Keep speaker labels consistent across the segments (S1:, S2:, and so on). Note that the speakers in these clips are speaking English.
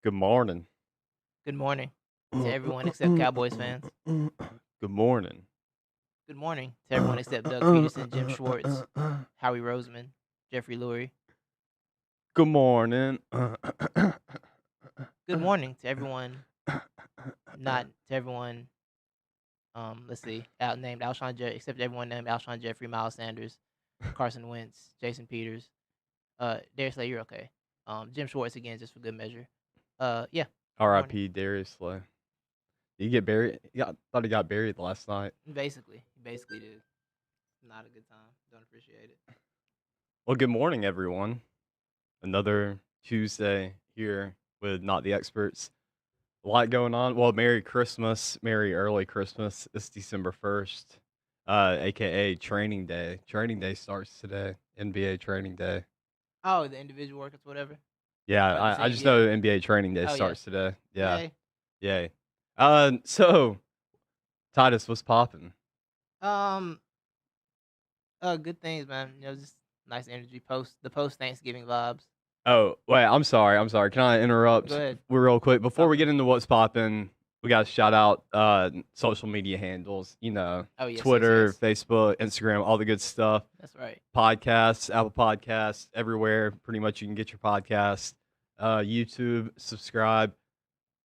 S1: Good morning.
S2: Good morning to everyone except Cowboys fans.
S1: Good morning.
S2: Good morning to everyone except Doug Peterson, Jim Schwartz, Howie Roseman, Jeffrey Lurie.
S1: Good morning.
S2: Good morning to everyone, not to everyone. Let's see, out named except everyone named Alshon Jeffrey, Miles Sanders, Carson Wentz, Jason Peters. Darius Slay, you're okay. Jim Schwartz again, just for good measure. Yeah. Good morning.
S1: R.I.P. Darius Slay. Did you get buried? Yeah, I thought he got buried last night.
S2: Basically, did. Not a good time. Don't appreciate it.
S1: Well, good morning, everyone. Another Tuesday here with Not the Experts. A lot going on. Well, Merry Christmas. Merry early Christmas. It's December 1st, a.k.a. Training Day. Training Day starts today. NBA Training Day.
S2: Oh, the individual workouts, whatever.
S1: Yeah,
S2: Or the
S1: I
S2: team,
S1: just
S2: yeah.
S1: know NBA Training Day
S2: Oh yeah.
S1: starts today. Yeah.
S2: Yay.
S1: Yay. So Titus, what's popping?
S2: Um, good things, man. Just nice energy. Post Thanksgiving vibes.
S1: Oh, wait, I'm sorry. I'm sorry. Can I
S2: Go
S1: interrupt
S2: ahead.
S1: real quick before we
S2: Talking.
S1: get into what's popping? We got to shout out social media handles.
S2: Oh yes, yes,
S1: Twitter,
S2: yes.
S1: Facebook, Instagram, all the good stuff.
S2: That's right.
S1: Podcasts, Apple Podcasts, everywhere. Pretty much you can get your podcast. YouTube, subscribe.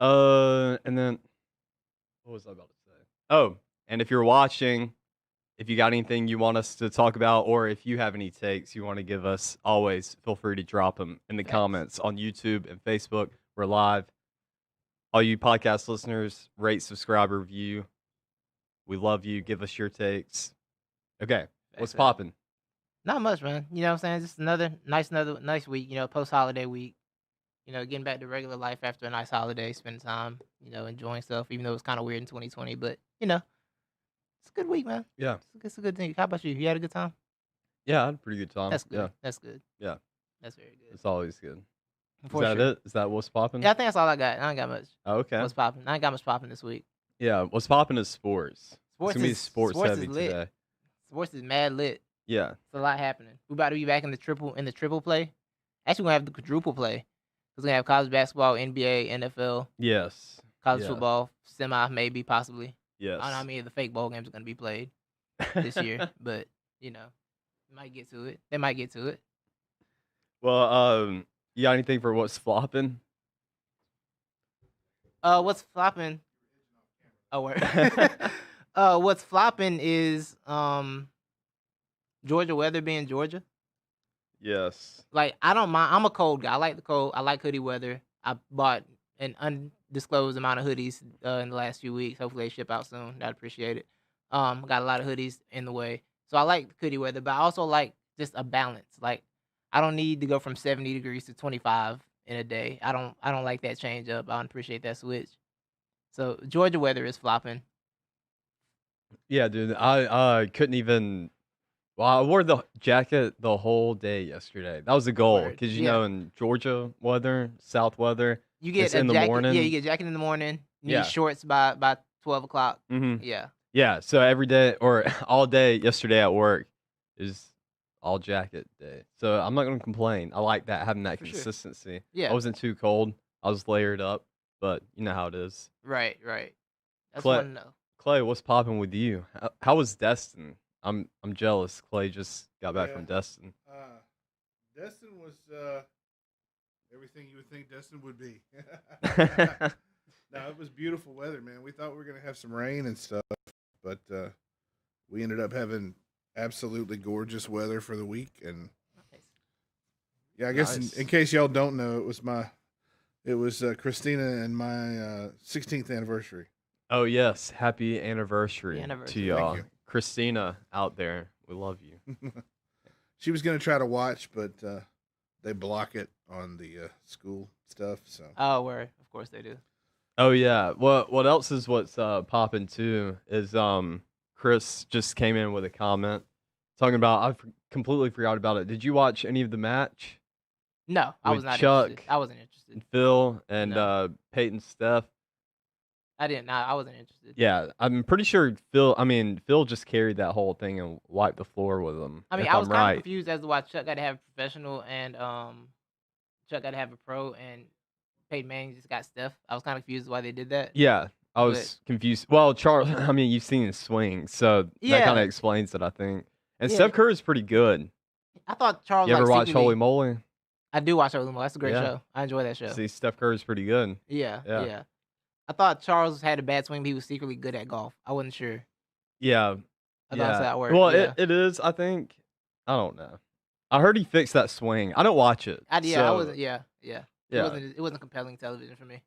S1: And then what was I about to say? Oh, and if you're watching, if you got anything you want us to talk about, or if you have any takes you want to give us, always feel free to drop them in the
S2: Facts.
S1: comments on YouTube and Facebook. We're live. All you podcast listeners, rate, subscribe, review. We love you. Give us your takes. Okay,
S2: Facts.
S1: what's
S2: Facts.
S1: popping?
S2: Not much, man. You know what I'm saying? Just another nice week. Post holiday week. Getting back to regular life after a nice holiday, spending time. Enjoying stuff. Even though it's kind of weird in 2020, but it's a good week, man.
S1: Yeah,
S2: It's a good thing. How about you? You had a good time?
S1: yeah, I had a pretty good time.
S2: That's
S1: Yeah,
S2: good. That's good.
S1: yeah,
S2: That's very good.
S1: it's always good. Is
S2: For
S1: that
S2: sure.
S1: it? Is that what's popping?
S2: Yeah, I think that's all I got. I ain't got much.
S1: Oh, okay.
S2: What's popping? I ain't got much popping this week.
S1: Yeah, what's popping is sports. It's
S2: Sports
S1: gonna be
S2: is
S1: sports
S2: sports is
S1: heavy
S2: lit.
S1: today.
S2: Sports is mad lit.
S1: Yeah.
S2: It's a lot happening. We about to be back in the triple play. Actually, we're gonna have the quadruple play. Cause we're gonna have college basketball, NBA, NFL,
S1: Yes.
S2: college
S1: Yeah.
S2: football, semi maybe possibly. I don't know how
S1: Yes.
S2: many of the fake bowl games are gonna be played this year, but we might get to it. They might get to it.
S1: Well, you got anything for what's flopping?
S2: What's flopping? Oh, word. What's flopping is Georgia weather being Georgia.
S1: Yes.
S2: Like, I don't mind. I'm a cold guy. I like the cold. I like hoodie weather. I bought an undisclosed amount of hoodies in the last few weeks. Hopefully they ship out soon. I'd appreciate it. Got a lot of hoodies in the way. So I like the hoodie weather, but I also like just a balance. Like, I don't need to go from 70 degrees to 25 in a day. I don't like that change up. I don't appreciate that switch. So Georgia weather is flopping.
S1: Yeah, dude. I couldn't even. Well, I wore the jacket the whole day yesterday. That was the goal,
S2: Word.
S1: because
S2: Yeah.
S1: in Georgia weather, South weather,
S2: You
S1: it's
S2: get a
S1: in the
S2: jacket. Yeah, you
S1: morning.
S2: get a jacket in the morning. You need
S1: Yeah.
S2: shorts by 12 o'clock.
S1: Mm-hmm.
S2: Yeah.
S1: Yeah. So every day or all day yesterday at work is all jacket day. So I'm not gonna complain. I like that, having that
S2: For sure.
S1: consistency. I
S2: Yeah.
S1: wasn't too cold. I was layered up, but you know how it is.
S2: Right. Right. That's
S1: Clay,
S2: one to know.
S1: Clay, what's popping with you? How was Destin? I'm jealous. Clay just got back
S3: Yeah.
S1: from Destin.
S3: Destin was everything you would think Destin would be. No, it was beautiful weather, man. We thought we were going to have some rain and stuff, but we ended up having absolutely gorgeous weather for the week. And
S2: Nice.
S3: yeah, I guess
S1: Nice.
S3: in case y'all don't know, it was Christina and my 16th anniversary.
S1: Oh yes, happy anniversary,
S2: Happy anniversary.
S1: to
S3: Thank
S1: y'all.
S3: you.
S1: Christina out there, we love you.
S3: She was going to try to watch, but they block it on the school stuff. So
S2: Oh, word. Of course they do.
S1: Oh yeah. What else is what's popping too is Chris just came in with a comment talking about completely forgot about it. Did you watch any of the match
S2: No, I was
S1: with
S2: not
S1: Chuck
S2: interested. I wasn't interested.
S1: and Phil and
S2: No.
S1: Peyton Steph?
S2: I didn't. I wasn't interested.
S1: Yeah, I'm pretty sure Phil just carried that whole thing and wiped the floor with them.
S2: I mean,
S1: If
S2: I was
S1: I'm
S2: kind of
S1: right.
S2: confused as to why Chuck got to have a professional and Chuck got to have a pro, and Peyton Manning just got Steph. I was kind of confused why they did that.
S1: Yeah, I was confused. Well, Charles, I mean, you've seen his swing, so that kind
S2: Yeah.
S1: of explains it, I think. And
S2: Yeah.
S1: Steph Curry is pretty good.
S2: I thought Charles.
S1: You ever
S2: like
S1: watch
S2: secretly-
S1: Holy Moly?
S2: I do watch Holy Moly. That's a great
S1: Yeah.
S2: show. I enjoy that show.
S1: See, Steph Curry's pretty good.
S2: Yeah. I thought Charles had a bad swing, but he was secretly good at golf. I wasn't sure.
S1: Yeah.
S2: I thought that's how that worked.
S1: Well,
S2: yeah.
S1: it is, I think. I don't know. I heard he fixed that swing. I don't watch it.
S2: I
S1: so
S2: wasn't. Yeah. It wasn't compelling television for me.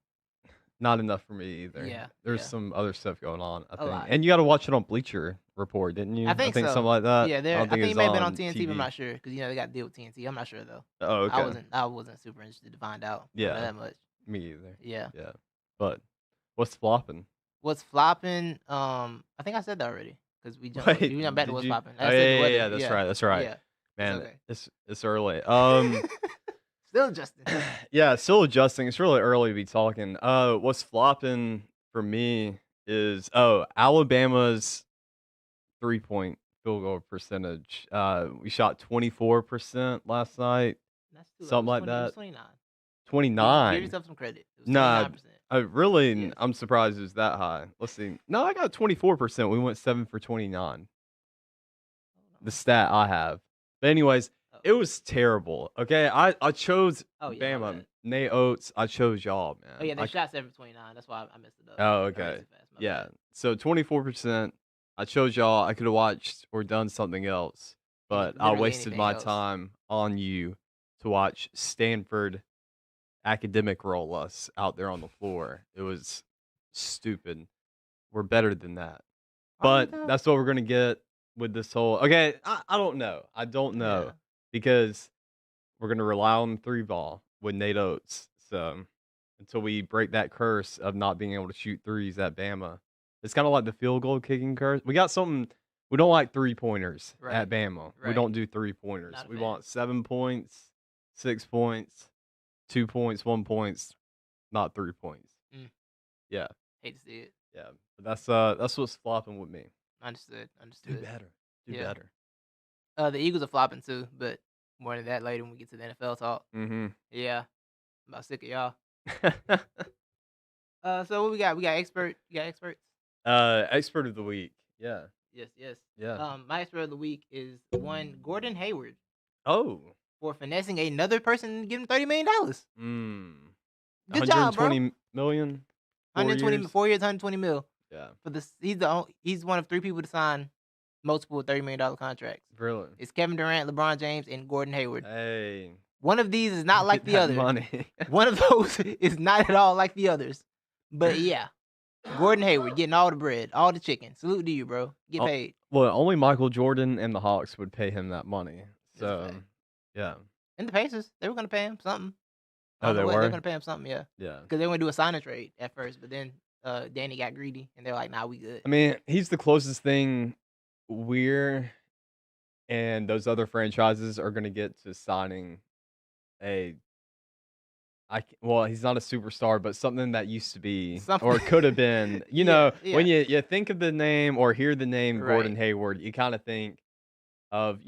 S1: not enough for me either.
S2: Yeah,
S1: There's
S2: yeah.
S1: some other stuff going on, I think.
S2: lot.
S1: And you got to watch it on Bleacher Report, didn't you?
S2: I think so.
S1: something like that.
S2: Yeah,
S1: I
S2: I think
S1: it's
S2: it may have been on
S1: TV.
S2: TNT, but I'm not sure because they got to deal with TNT. I'm not sure though.
S1: Oh, okay.
S2: I wasn't super interested to find out.
S1: Yeah.
S2: that much.
S1: Me either.
S2: Yeah.
S1: Yeah. But what's flopping?
S2: What's flopping? I think I said that already because we jumped back
S1: Did
S2: to what's
S1: you?
S2: flopping. I
S1: Oh,
S2: said the
S1: yeah,
S2: weather.
S1: yeah, that's right. That's right.
S2: Yeah.
S1: Man,
S2: okay.
S1: it's early.
S2: Still adjusting.
S1: Yeah, still adjusting. It's really early to be talking. What's flopping for me is Alabama's 3-point field goal percentage. We shot 24% last night.
S2: That's too low.
S1: Something
S2: It was
S1: like
S2: 20 it was
S1: that.
S2: 29.
S1: 29.
S2: Give yourself some credit. It was
S1: Nah,
S2: 29%.
S1: Really,
S2: Yeah.
S1: I'm surprised it was that high. Let's see. No, I got 24%. We went 7 for 29. The stat I have. But anyways, it was terrible. Okay, I chose
S2: Oh, yeah, my
S1: Bama.
S2: bad.
S1: Nate Oates. I chose y'all, man.
S2: Oh yeah, they
S1: I-
S2: shot 7 for 29. That's why I messed it up.
S1: Oh,
S2: I erased
S1: okay.
S2: it fast. My
S1: Yeah.
S2: bad.
S1: So 24%. I chose y'all. I could have watched or done something else, but I
S2: Literally
S1: wasted
S2: anything
S1: my
S2: else.
S1: time on you to watch Stanford academic roll us out there on the floor. It was stupid. We're better than that.
S2: Are we,
S1: But
S2: though?
S1: that's what we're gonna get with this whole. Okay, I don't know. I don't know
S2: Yeah.
S1: because we're gonna rely on the 3 ball with Nate Oates. So until we break that curse of not being able to shoot threes at Bama, it's kind of like the field goal kicking curse. We got something. We don't like 3-pointers
S2: Right.
S1: at Bama. We
S2: Right.
S1: don't do 3-pointers.
S2: Not a
S1: We
S2: fan.
S1: want 7 points, 6 points, 2 points, 1 points, not 3 points.
S2: Mm.
S1: Yeah,
S2: Hate to see it.
S1: yeah. But that's what's flopping with me.
S2: Understood.
S1: Do
S2: Understood.
S1: better. Do
S2: Yeah.
S1: better.
S2: The Eagles are flopping too, but more than that later when we get to the NFL talk.
S1: Mm-hmm.
S2: Yeah. I'm about sick of y'all. So what we got? We got expert. You got experts?
S1: Expert of the week. Yeah.
S2: Yes.
S1: Yeah.
S2: My expert of the week is one Gordon Hayward
S1: Oh.
S2: for finessing another person and giving $30 million. Good job, bro.
S1: 120 million.
S2: 120
S1: years?
S2: 4 years, 120 mil.
S1: Yeah.
S2: For this, he's one of 3 people to sign multiple $30 million contracts.
S1: Brilliant.
S2: It's Kevin Durant, LeBron James, and Gordon Hayward.
S1: Hey.
S2: One of these is not like
S1: get
S2: the
S1: that
S2: other.
S1: money.
S2: One of those is not at all like the others. But yeah, Gordon Hayward getting all the bread, all the chicken. Salute to you, bro. Get
S1: Oh,
S2: paid.
S1: Well, only Michael Jordan and the Hawks would pay him that money.
S2: That's a
S1: So,
S2: fact.
S1: yeah.
S2: And the Pacers, they were gonna pay him something. I
S1: Oh,
S2: don't know
S1: they
S2: what,
S1: were?
S2: They're gonna pay him something, yeah.
S1: Yeah.
S2: Because they were gonna do a sign and trade at first, but then Danny got greedy, and they're like, "Nah, we good."
S1: I mean, he's the closest thing we're and those other franchises are going to get to signing a. Well, he's not a superstar, but something that used to be
S2: Something.
S1: or could have been. You
S2: Yeah,
S1: know,
S2: yeah.
S1: when you think of the name or hear the name Gordon
S2: Right.
S1: Hayward, you kind of think of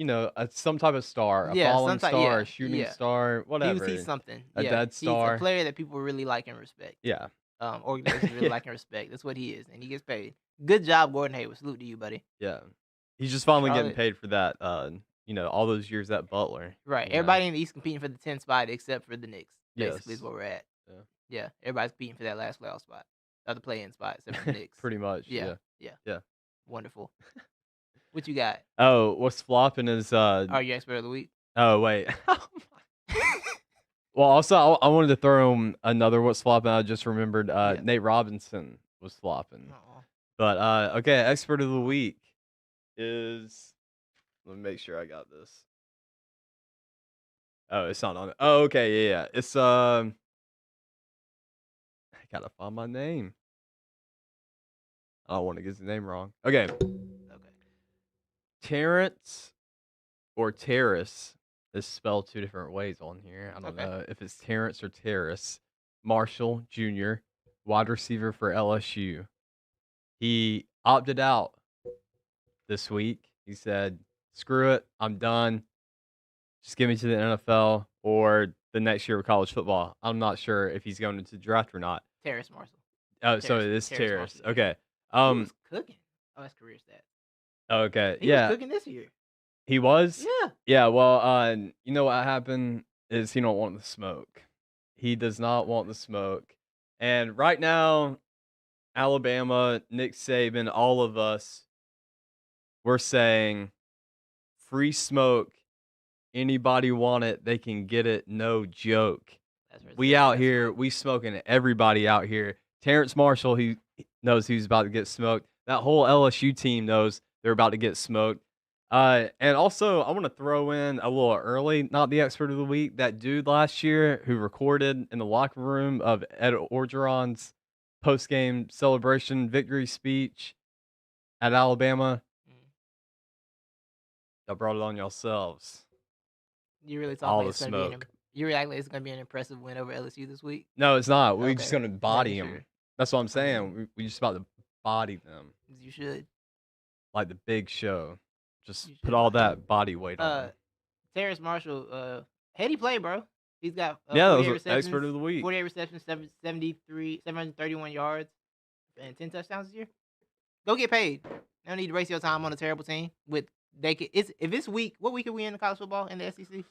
S1: some type of star, a
S2: Yeah,
S1: falling
S2: some type-
S1: star,
S2: yeah,
S1: a shooting
S2: yeah.
S1: star, whatever.
S2: He's something.
S1: A
S2: yeah.
S1: dead
S2: He's
S1: star.
S2: a player that people really like and respect.
S1: Yeah,
S2: Organizations really
S1: Yeah.
S2: like and respect. That's what he is, and he gets paid. Good job, Gordon Hayward. Salute to you, buddy.
S1: yeah. He's just finally getting
S2: Charlotte.
S1: paid for that. All those years at Butler.
S2: Right.
S1: you know.
S2: Everybody in the East competing for the 10th spot except for the Knicks. Basically,
S1: Yes.
S2: is where we're at.
S1: Yeah.
S2: Yeah. Everybody's competing for that last playoff spot, or the play-in spot, except for the Knicks.
S1: Pretty much.
S2: Yeah.
S1: Yeah.
S2: Wonderful. What you got?
S1: Oh, what's flopping is
S2: Are you expert of the week?
S1: Oh wait. Well, also I wanted to throw him another what's flopping. I just remembered
S2: Yeah.
S1: Nate Robinson was flopping.
S2: Aw.
S1: But okay, expert of the week is. Let me make sure I got this. Oh, it's not on it. Oh, okay, yeah. It's I gotta find my name. I don't want to get his name wrong. Okay,
S2: Okay.
S1: Terrence or Terrace is spelled 2 different ways on here. I don't
S2: Okay.
S1: know if it's Terrence or Terrace. Marshall Jr., wide receiver for LSU. He opted out this week. He said, "Screw it, I'm done. Just get me to the NFL. or the next year of college football. I'm not sure if he's going into the draft or not.
S2: Terrace Marshall.
S1: Oh, so
S2: Terrace-
S1: it is
S2: Terrace
S1: Terrace.
S2: Marshall,
S1: Okay.
S2: He was cooking. Oh, that's career stats.
S1: Okay.
S2: He was
S1: Yeah,
S2: cooking this year.
S1: he was.
S2: Yeah.
S1: Yeah. Well, you know what happened is he don't want the smoke. He does not want the smoke. And right now, Alabama, Nick Saban, all of us, we're saying free smoke. Anybody want it, they can get it. No joke.
S2: That's right.
S1: We out here, we smoking everybody out here. Terrence Marshall, he knows he's about to get smoked. That whole LSU team knows they're about to get smoked. And also, I want to throw in a little early, not the expert of the week, that dude last year who recorded in the locker room of Ed Orgeron's post-game celebration victory speech at Alabama. Y'all brought it on yourselves.
S2: You really
S1: All
S2: thought
S1: the
S2: it's going to be
S1: smoke.
S2: you really act like it's going to be an impressive win over LSU this week?
S1: No, it's not. We're just
S2: Okay.
S1: going to body
S2: Making
S1: them.
S2: sure.
S1: That's what I'm saying.
S2: Okay.
S1: We just about to body them
S2: You should.
S1: like the Big Show. Just
S2: You
S1: put
S2: should
S1: all
S2: body 'em.
S1: that body weight on them.
S2: Terrace Marshall, heady play, bro. He's got
S1: Yeah, that
S2: 48
S1: was the expert of the week.
S2: 48 receptions, 731 yards, and 10 touchdowns this year. Go get paid. No need to waste your time on a terrible team. If it's week, what week are we in college football in the SEC?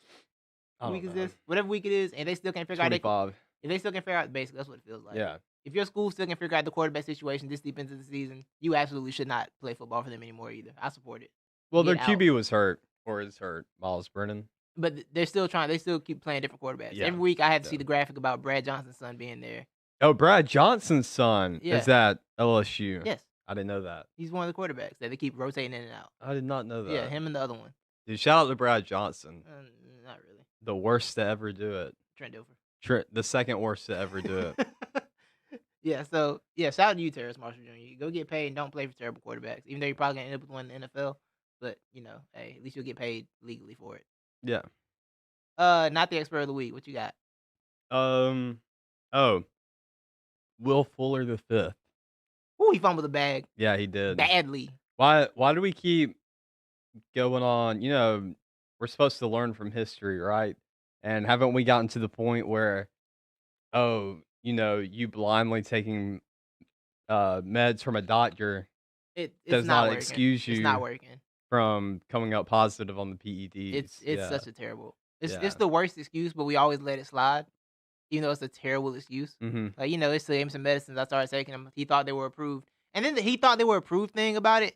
S2: What week is this? Whatever week it is, and they still can't figure out.
S1: 25.
S2: If they still can figure out, basically, that's what it feels like.
S1: Yeah.
S2: If your school still can figure out the quarterback situation this deep into the season, you absolutely should not play football for them anymore either. I support it.
S1: Well, their
S2: Get
S1: QB was hurt or is hurt. Miles Brennan.
S2: But they're still trying. They still keep playing different quarterbacks.
S1: Yeah.
S2: Every week, I have to see
S1: Yeah.
S2: the graphic about Brad Johnson's son being there.
S1: Oh, Brad Johnson's son
S2: Yeah.
S1: is at LSU.
S2: Yes,
S1: I didn't know that.
S2: he's one of the quarterbacks that they keep rotating in and out.
S1: I did not know that.
S2: Yeah, him and the other one.
S1: Dude, shout out to Brad Johnson.
S2: Not really.
S1: The worst to ever do it.
S2: Trent Dilfer.
S1: The second worst to ever do it.
S2: Yeah, so, shout out to you, Terrace Marshall Jr. You go get paid and don't play for terrible quarterbacks, even though you're probably going to end up with one in the NFL. But, hey, at least you'll get paid legally for it.
S1: Yeah.
S2: Not the expert of the week. What you got?
S1: Oh. Will Fuller the fifth.
S2: Ooh, he fumbled the bag
S1: Yeah, he did.
S2: badly.
S1: Why do we keep going on? We're supposed to learn from history, right? And haven't we gotten to the point where, you blindly taking meds from a doctor
S2: It's
S1: does
S2: not
S1: not
S2: working.
S1: excuse
S2: It's not
S1: you
S2: working.
S1: from coming up positive on the PEDs?
S2: It's such a terrible. It's
S1: Yeah.
S2: the worst excuse, but we always let it slide. Even though it's a terrible excuse.
S1: Mm-hmm.
S2: Like, it's some medicines. I started taking them. He thought they were approved. And then he thought they were approved thing about it.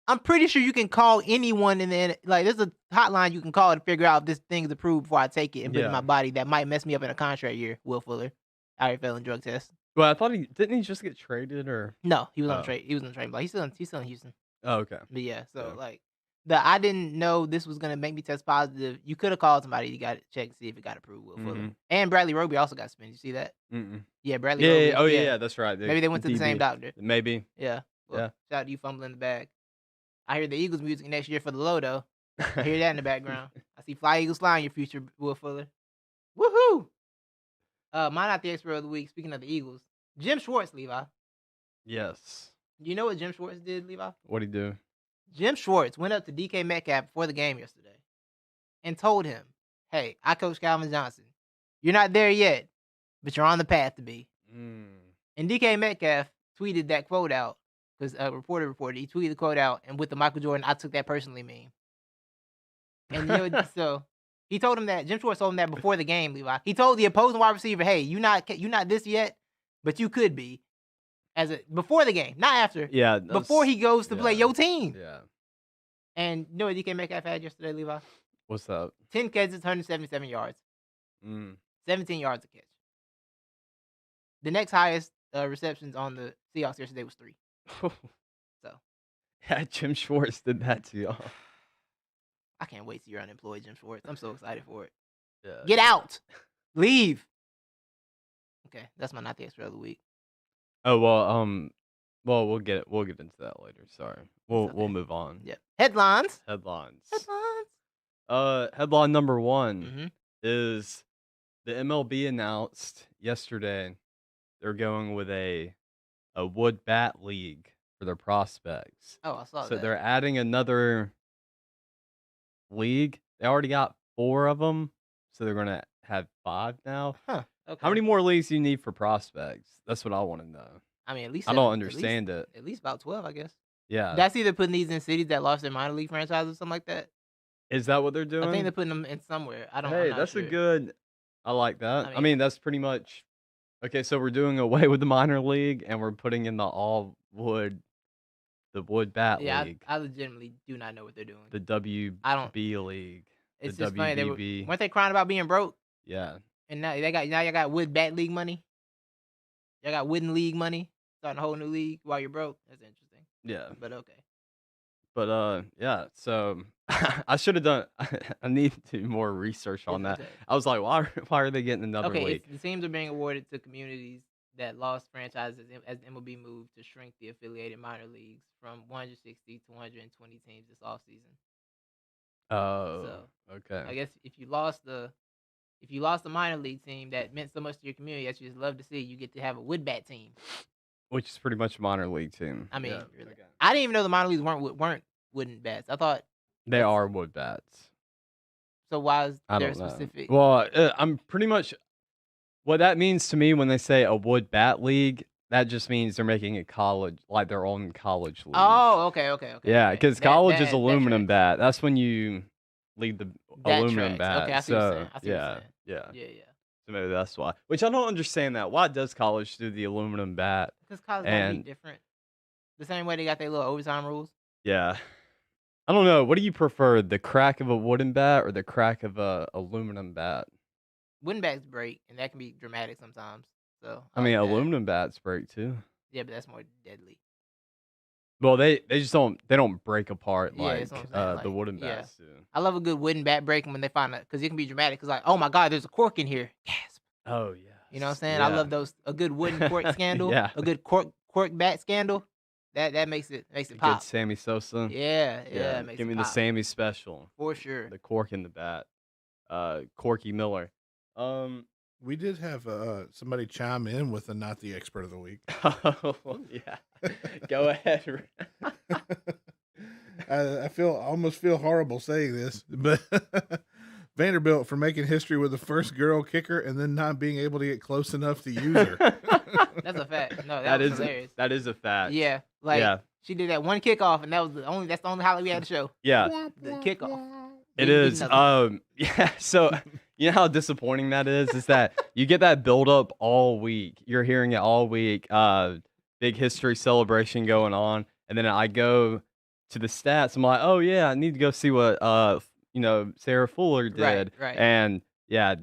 S2: I'm pretty sure you can call anyone and then, like, there's a hotline you can call to figure out if this thing is approved before I take it and put it in my body that might mess me up in a contract year. Will Fuller. I already failed in drug tests.
S1: Well, I thought didn't he just get traded or?
S2: No, he was on trade. He was on trade block. He's still in Houston.
S1: Oh, okay.
S2: But yeah, so
S1: Yeah.
S2: like I didn't know this was gonna make me test positive. You could have called somebody to got it checked to see if it got approved. Will Fuller.
S1: Mhm.
S2: And Bradley Roby also got suspended. You see that?
S1: Mm-mm.
S2: Yeah, Bradley
S1: Yeah,
S2: Roby.
S1: yeah. Oh, yeah, that's right.
S2: Maybe they went to the same
S1: DB.
S2: doctor.
S1: Maybe.
S2: Yeah. Well,
S1: Yeah.
S2: shout out to you fumbling the bag. I hear the Eagles music next year for the low though. I hear that in the background. I see Fly Eagles fly in your future, Will Fuller. Woohoo! Mine not the expert of the week. Speaking of the Eagles, Jim Schwartz, Levi.
S1: Yes.
S2: You know what Jim Schwartz did, Levi?
S1: What'd he do?
S2: Jim Schwartz went up to DK Metcalf before the game yesterday and told him, "Hey, I coach Calvin Johnson. You're not there yet, but you're on the path to be." And DK Metcalf tweeted that quote out because a reporter reported. He tweeted the quote out, and with the Michael Jordan, "I took that personally" meme. And so he told him that Jim Schwartz told him that before the game, Levi. He told the opposing wide receiver, "Hey, you're not this yet, but you could be." Before the game, not after.
S1: Yeah.
S2: Before he goes to play your team.
S1: Yeah.
S2: And you know what DK Metcalf had yesterday, Levi?
S1: What's up?
S2: 10 catches, 177 yards. 17 yards a catch. The next highest receptions on the Seahawks yesterday was 3. So.
S1: Yeah, Jim Schwartz did that to y'all.
S2: I can't wait till you're unemployed, Jim Schwartz. I'm so excited for it.
S1: Yeah.
S2: Get out. Leave. Okay, that's my not the expert of the week.
S1: Oh we'll get into that later. Sorry. We'll move on.
S2: Yeah. Headlines.
S1: Headlines.
S2: Headlines.
S1: Headline number 1
S2: Mm-hmm.
S1: is the MLB announced yesterday they're going with a wood bat league for their prospects.
S2: Oh, I saw
S1: So
S2: that.
S1: they're adding another league. They already got 4 of them. so they're gonna have 5 now.
S2: Huh. Okay.
S1: How many more leagues do you need for prospects? That's what I want to know.
S2: I mean, at least
S1: I don't
S2: 7,
S1: understand it.
S2: At least about 12, I guess.
S1: Yeah,
S2: That's either putting these in cities that lost their minor league franchise or something like that.
S1: is that what they're
S2: I
S1: doing?
S2: think they're putting them in somewhere. I'm
S1: Hey,
S2: not
S1: that's
S2: sure.
S1: a good. I like that.
S2: I
S1: I
S2: mean-
S1: mean, that's pretty much okay. So we're doing away with the minor league, and we're putting in the all wood, the wood bat
S2: Yeah,
S1: league,
S2: I legitimately do not know what they're doing.
S1: the WB league,
S2: It's
S1: the
S2: just funny.
S1: WBB.
S2: Weren't they crying about being broke?
S1: Yeah,
S2: And now y'all got wood bat league money. Y'all got wooden league money. Starting a whole new league while you're broke. That's interesting.
S1: yeah.
S2: But okay.
S1: But yeah. So I should have done. I need to do more research on that.
S2: Okay.
S1: I was like, why are they getting another
S2: Okay,
S1: league?
S2: the teams are being awarded to communities that lost franchises as MLB moved to shrink the affiliated minor leagues from 160 to 120 teams this offseason.
S1: Oh,
S2: So,
S1: okay.
S2: I guess if you lost the minor league team that meant so much to your community that you just love to see, you get to have a wood bat team.
S1: Which is pretty much a minor league team.
S2: I mean,
S1: Yeah,
S2: really.
S1: okay.
S2: I didn't even know the minor leagues weren't wooden bats. I thought
S1: They are wood bats.
S2: so. Why is
S1: I
S2: there
S1: don't know.
S2: specific?
S1: Well, I'm pretty much what that means to me when they say a wood bat league. That just means they're making a college, like their own college league.
S2: Oh, okay.
S1: Yeah,
S2: okay.
S1: because
S2: That-
S1: college is
S2: that
S1: aluminum
S2: tracks.
S1: bat. That's when you leave the
S2: That
S1: aluminum
S2: tracks.
S1: bat.
S2: Okay, I see what you're saying.
S1: So
S2: I see what you're
S1: yeah,
S2: saying.
S1: yeah.
S2: Yeah.
S1: So maybe that's why. Which I don't understand that. Why does college do the aluminum bat?
S2: Because college gotta be
S1: And
S2: different. The same way they got their little overtime rules.
S1: yeah, I don't know. What do you prefer, the crack of a wooden bat or the crack of a aluminum bat?
S2: Wooden bats break, and that can be dramatic sometimes. So
S1: I mean,
S2: like that.
S1: aluminum bats break too.
S2: Yeah, but that's more deadly.
S1: Well, they just don't break apart
S2: Yeah,
S1: like
S2: that's what I'm saying,
S1: the
S2: like,
S1: wooden
S2: yeah.
S1: bats do.
S2: I love a good wooden bat breaking when they find it because it can be dramatic. Cause like, oh my god, there's a cork in here. Gasp.
S1: Oh yeah.
S2: You know what I'm saying? I love those. A good wooden cork scandal.
S1: Yeah.
S2: A good cork bat scandal. That makes it
S1: Good
S2: pop.
S1: Sammy Sosa.
S2: Yeah. It makes
S1: Give
S2: it
S1: me
S2: pop.
S1: the Sammy special.
S2: For sure.
S1: The cork in the bat. Corky Miller.
S3: We did have somebody chime in with a not the expert of the week.
S1: Yeah. Go ahead.
S3: I almost feel horrible saying this, but Vanderbilt for making history with the first girl kicker and then not being able to get close enough to use her.
S2: That's a fact. No, that was hilarious.
S1: That is a fact.
S2: Yeah, like she did that one kickoff, and that's the only highlight we had to show.
S1: Yeah.
S2: The kickoff.
S1: It
S2: Didn't do
S1: is.
S2: nothing.
S1: Yeah. So you know how disappointing that is? Is that you get that build up all week. You're hearing it all week. Big history celebration going on, and then I go to the stats. I'm like, oh yeah, I need to go see what Sarah Fuller did.
S2: Right.
S1: And yeah,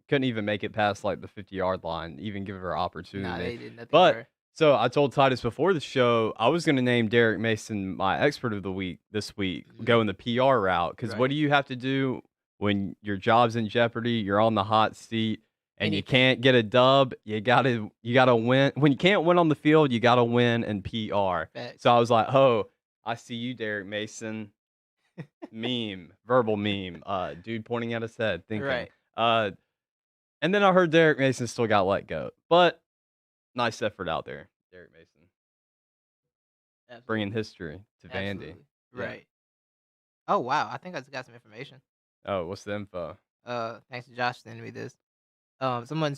S1: couldn't even make it past like the 50-yard line, even give her opportunity.
S2: Nah, they did nothing.
S1: But
S2: for her.
S1: so I told Titus before the show I was going to name Derek Mason my expert of the week this week, going the PR route. Because what do you have to do when your job's in jeopardy? You're on the hot seat and you can't get a dub. You gotta win. When you can't win on the field, you gotta win in PR.
S2: Facts.
S1: So I was like, oh, I see you, Derek Mason. Verbal meme. Dude pointing at his head, thinking.
S2: Right.
S1: And then I heard Derek Mason still got let go, but nice effort out there, Derek Mason.
S2: Absolutely.
S1: Bringing history to Vandy.
S2: Absolutely.
S1: Yeah.
S2: Right. Oh wow, I think I just got some information.
S1: Oh, what's the info?
S2: Thanks to Josh sending me this. Somebody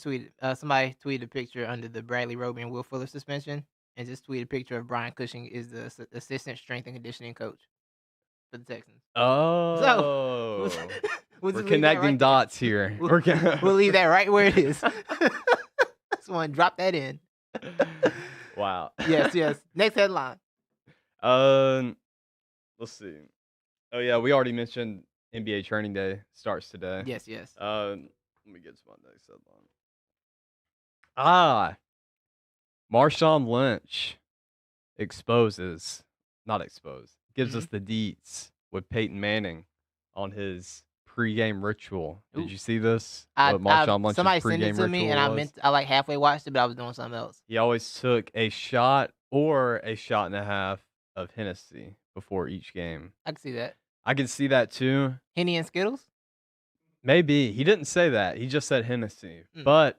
S2: tweeted a picture under the Bradley Roby and Will Fuller suspension, and just tweeted a picture of Brian Cushing is the assistant strength and conditioning coach for the Texans.
S1: Oh,
S2: We'll
S1: we're
S2: just leave that
S1: connecting
S2: right there.
S1: dots here.
S2: We'll leave that right where it is. Someone drop that in.
S1: Wow.
S2: Yes. Next headline.
S1: Let's see. Oh yeah, we already mentioned NBA Training Day starts today.
S2: Yes.
S1: Let me get to my next headline. Marshawn Lynch gives us the deets with Peyton Manning on his pregame ritual. Did you see this? What Marshawn Lynch's
S2: Somebody sent it
S1: pregame
S2: to me,
S1: ritual
S2: and
S1: was?
S2: I like halfway watched it, but I was doing something else.
S1: He always took a shot or a shot and a half of Hennessy before each game.
S2: I can see that.
S1: I can see that too.
S2: Henny and Skittles.
S1: Maybe. He didn't say that. He just said Hennessy. But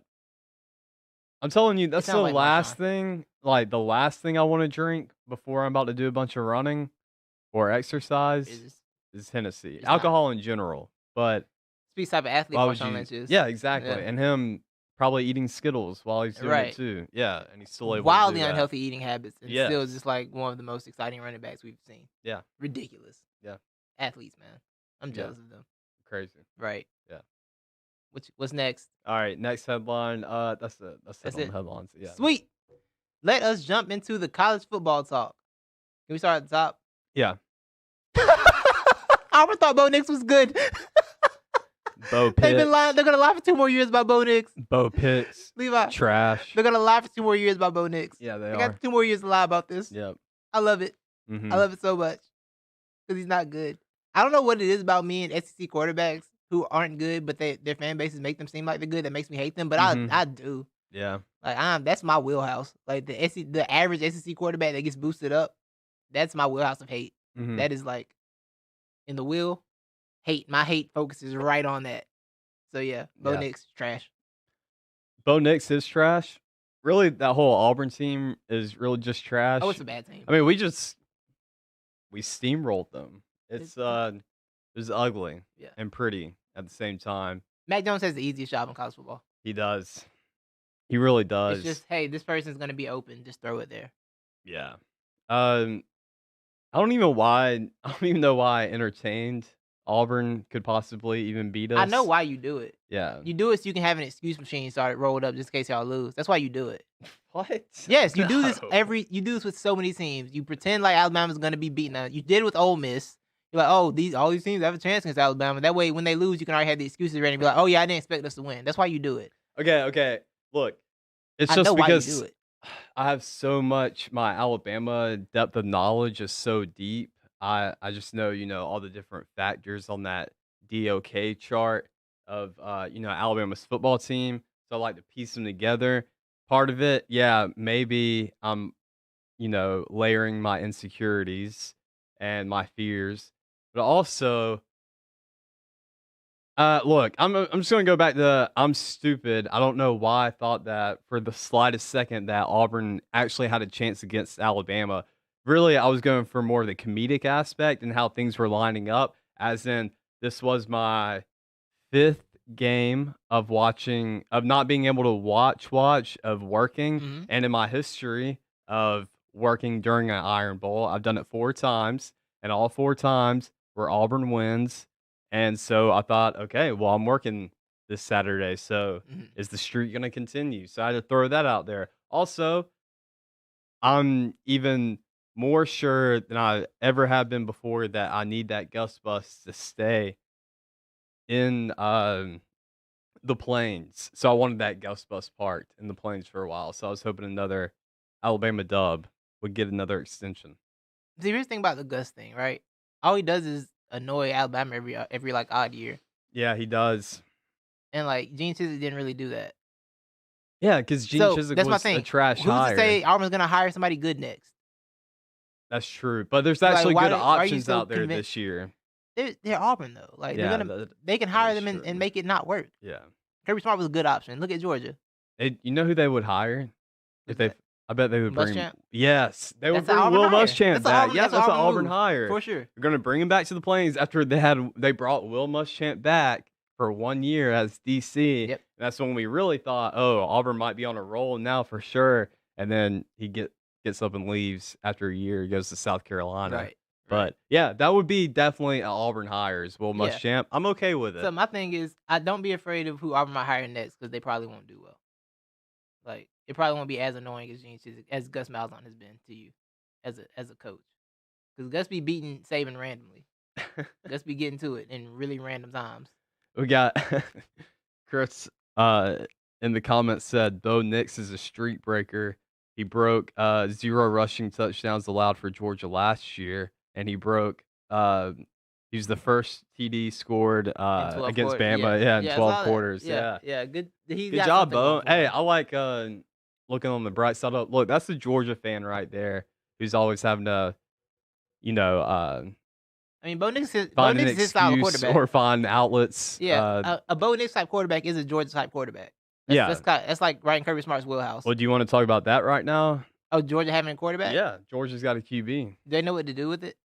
S1: I'm telling you, that's the
S2: sounds like
S1: last
S2: Marshawn.
S1: thing, like the last thing I want to drink before I'm about to do a bunch of running or exercise is Hennessy.
S2: It's
S1: Alcohol in general. But
S2: Speaks type of athlete
S1: Why would
S2: Marshawn
S1: you?
S2: Lynch is.
S1: Yeah, exactly.
S2: Yeah.
S1: And him probably eating Skittles while he's doing
S2: Right.
S1: it too. Yeah, and he's still able
S2: Wildly
S1: to do that.
S2: unhealthy eating habits, and still
S1: Yes.
S2: just like one of the most exciting running backs we've seen.
S1: Yeah.
S2: Ridiculous.
S1: Yeah.
S2: Athletes, man. I'm
S1: Yeah.
S2: jealous of them.
S1: Crazy.
S2: Right.
S1: Yeah.
S2: What's next?
S1: All right, next headline. That's it. That's
S2: That's
S1: it on
S2: it.
S1: the headlines. Yeah.
S2: Sweet. Let us jump into the college football talk. Can we start at the top?
S1: Yeah.
S2: Auburn thought Bo Nix was good.
S1: Bo
S2: They've been
S1: Pitts.
S2: lying. They're gonna lie for 2 more years about Bo Nix.
S1: Bo Pitts.
S2: Levi.
S1: Trash.
S2: They're gonna lie for 2 more years about Bo Nix.
S1: Yeah, they
S2: They
S1: are.
S2: got 2 more years to lie about this.
S1: Yep.
S2: I love it.
S1: Mhm.
S2: I love it so much because he's not good. I don't know what it is about me and SEC quarterbacks who aren't good, but their fan bases make them seem like they're good. That makes me hate them, but
S1: Mhm.
S2: I do.
S1: Yeah.
S2: Like that's my wheelhouse. Like the average SEC quarterback that gets boosted up, that's my wheelhouse of hate.
S1: Mhm.
S2: That is like in the wheel, hate. My hate focuses right on that. So yeah, Bo
S1: Yeah.
S2: Nix trash.
S1: Bo Nix is trash. Really, that whole Auburn team is really just trash.
S2: Oh, it's a bad team.
S1: I mean, we steamrolled them. It was ugly
S2: Yeah.
S1: and pretty at the same time.
S2: Mac Jones has the easiest job in college football.
S1: He does. He really does.
S2: It's just, hey, this person's gonna be open. Just throw it there.
S1: Yeah. I don't even know why I entertained Auburn could possibly even beat us.
S2: I know why you do it.
S1: Yeah.
S2: You do it so you can have an excuse machine started rolled up just in case y'all lose. That's why you do it.
S1: What?
S2: Yes, you do this
S1: No.
S2: you do this with so many teams. You pretend like Alabama's gonna be beaten up. You did it with Ole Miss. You're like, oh, all these teams have a chance against Alabama. That way, when they lose, you can already have the excuses ready and be like, oh yeah, I didn't expect us to win. That's why you do it.
S1: Okay. Look, it's
S2: I
S1: just
S2: know why you
S1: because
S2: do it.
S1: I have so much. My Alabama depth of knowledge is so deep. I just know all the different factors on that DOK chart of Alabama's football team. So I like to piece them together. Part of it, yeah, maybe I'm layering my insecurities and my fears, but also look, I'm just gonna go back to I'm stupid. I don't know why I thought that for the slightest second that Auburn actually had a chance against Alabama. Really, I was going for more of the comedic aspect and how things were lining up. As in, this was my 5th game of not being able to watch, of working,
S2: Mhm.
S1: and in my history of working during an Iron Bowl, I've done it 4 times, and all 4 times were Auburn wins. And so I thought, okay, well, I'm working this Saturday, so
S2: Mhm.
S1: is the streak going to continue? So I had to throw that out there. Also, I'm even more sure than I ever have been before that I need that Gus Bus to stay in the Plains. So I wanted that Gus Bus parked in the Plains for a while. So I was hoping another Alabama dub would get another extension.
S2: See, here's the thing about the Gus thing, right? All he does is annoy Alabama every like odd year,
S1: Yeah, he does.
S2: and like Gene Chizik didn't really do that.
S1: Yeah, because Gene
S2: So
S1: Chizik
S2: that's my
S1: was
S2: thing.
S1: a trash
S2: Who's
S1: hire.
S2: to say Auburn's gonna hire somebody good next?
S1: That's true. But there's
S2: Like,
S1: actually
S2: why
S1: good
S2: are you
S1: options
S2: so
S1: out there
S2: convinced?
S1: this year.
S2: They're Auburn though. Like
S1: Yeah,
S2: they can
S1: that
S2: hire
S1: is
S2: them and
S1: true.
S2: make it not work.
S1: Yeah.
S2: Kirby Smart was a good option. Look at Georgia.
S1: You know who they would hire? If
S2: Who's
S1: they,
S2: that?
S1: I bet they would bring.
S2: Muschamp?
S1: Yes, they would
S2: That's an
S1: bring
S2: Auburn
S1: Will
S2: hire.
S1: Muschamp
S2: That's an
S1: back.
S2: Auburn-
S1: Yeah,
S2: that's an
S1: that's an
S2: Auburn
S1: Auburn
S2: move,
S1: hire.
S2: for sure.
S1: They're gonna bring him back to the Plains after they brought Will Muschamp back for 1 year as DC.
S2: Yep.
S1: And that's when we really thought, oh, Auburn might be on a roll now for sure. And then he gets up and leaves after a year. He goes to South Carolina.
S2: Right.
S1: But yeah, that would be definitely an Auburn hires. Will
S2: Yeah.
S1: Muschamp. I'm okay with it.
S2: So my thing is, I don't be afraid of who Auburn might hire next because they probably won't do well. Like it probably won't be as annoying as Gene Chizik, as Gus Malzahn has been to you as a coach. Because Gus be beating Saban randomly. Gus be getting to it in really random times.
S1: We got Chris in the comments said Bo Nix is a streak breaker. He broke 0 rushing touchdowns allowed for Georgia last year, and he broke he was the first TD scored
S2: In 12
S1: against
S2: quarters.
S1: Bama,
S2: Yeah.
S1: in
S2: Yeah, I
S1: 12
S2: saw that.
S1: quarters. Yeah.
S2: Yeah. Good. He's
S1: Good
S2: got
S1: job,
S2: something
S1: Bo.
S2: going for
S1: Hey,
S2: him.
S1: I like looking on the bright side of look, that's the Georgia fan right there who's always having to,
S2: I mean, Bo Nix is
S1: find an
S2: his style of
S1: excuse
S2: quarterback.
S1: or find outlets.
S2: Yeah, a Bo Nix type quarterback is a Georgia type quarterback. That's like Ryan Kirby Smart's wheelhouse.
S1: Well, do you want to talk about that right now?
S2: Oh, Georgia having a quarterback?
S1: Yeah, Georgia's got a QB.
S2: Do they know what to do with it?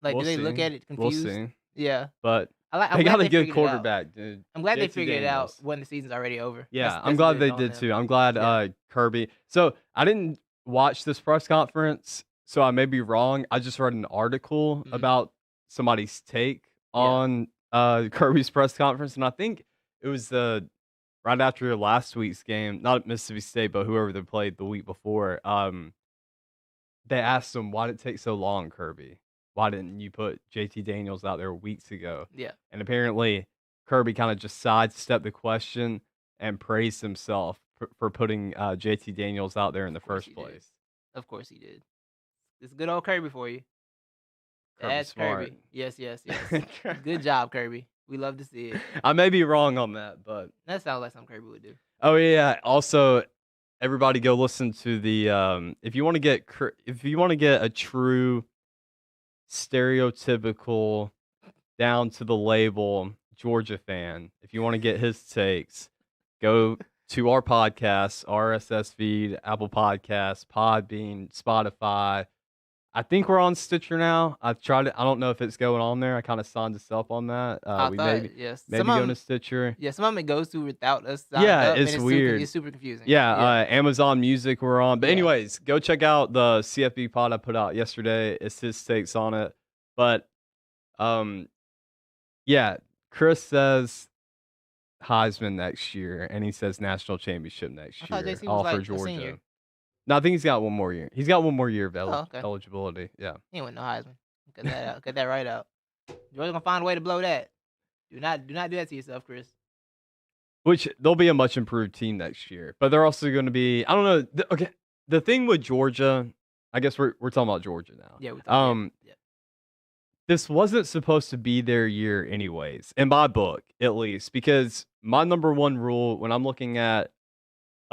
S2: Like,
S1: We'll
S2: do they look
S1: see.
S2: at it
S1: We'll
S2: confused?
S1: see.
S2: Yeah.
S1: But
S2: I'm
S1: They
S2: glad
S1: got a
S2: they
S1: good
S2: figured it out.
S1: quarterback, dude.
S2: I'm glad they
S1: JT
S2: figured it out
S1: Daniels.
S2: when the season's already over.
S1: Yeah, I'm
S2: That's
S1: glad
S2: good
S1: they
S2: on
S1: did
S2: them.
S1: too. I'm glad
S2: Yeah.
S1: Kirby. So I didn't watch this press conference, so I may be wrong. I just read an article
S2: Mhm.
S1: about somebody's take
S2: Yeah.
S1: on Kirby's press conference, and I think it was the right after last week's game, not at Mississippi State, but whoever they played the week before. They asked him, "Why did it take so long, Kirby? Why didn't you put JT Daniels out there weeks ago?"
S2: Yeah.
S1: And apparently, Kirby kind of just sidestepped the question and praised himself for putting JT Daniels out there in the
S2: Of course
S1: first
S2: he did.
S1: place.
S2: Of course he did. It's good old Kirby for you.
S1: Kirby
S2: That's
S1: smart.
S2: Kirby. Yes. Good job, Kirby. We love to see it.
S1: I may be wrong on that, but
S2: That sounds like something Kirby would do.
S1: oh yeah. Also, everybody go listen to the if you want to get a true stereotypical down to the label Georgia fan, if you want to get his takes, go to our podcast, RSS feed, Apple Podcasts, Podbean, Spotify. I think we're on Stitcher now. I've tried it. I don't know if it's going on there. I kind of signed us up on that.
S2: I
S1: We
S2: thought yes.
S1: maybe going to Stitcher.
S2: Yeah, some of it goes to without us signed
S1: Yeah,
S2: up,
S1: it's
S2: and
S1: weird.
S2: It's super confusing.
S1: Yeah, Amazon Music we're on. But
S2: Yeah.
S1: anyways, go check out the CFB pod I put out yesterday. It's his takes on it. But yeah, Chris says Heisman next year, and he says national championship next
S2: I thought
S1: year,
S2: JC was
S1: all for
S2: like a
S1: Georgia.
S2: senior.
S1: No, I think he's got one more year. He's got one more year of
S2: okay.
S1: eligibility. Yeah.
S2: He ain't win no Heisman. Cut that out. Cut that right out. Georgia's gonna find a way to blow that. Do not do that to yourself, Chris.
S1: Which they'll be a much improved team next year, but they're also going to be. I don't know. Okay, the thing with Georgia, I guess we're talking about Georgia now.
S2: Yeah. We're talking, yeah.
S1: This wasn't supposed to be their year, anyways, in my book, at least, because my number one rule when I'm looking at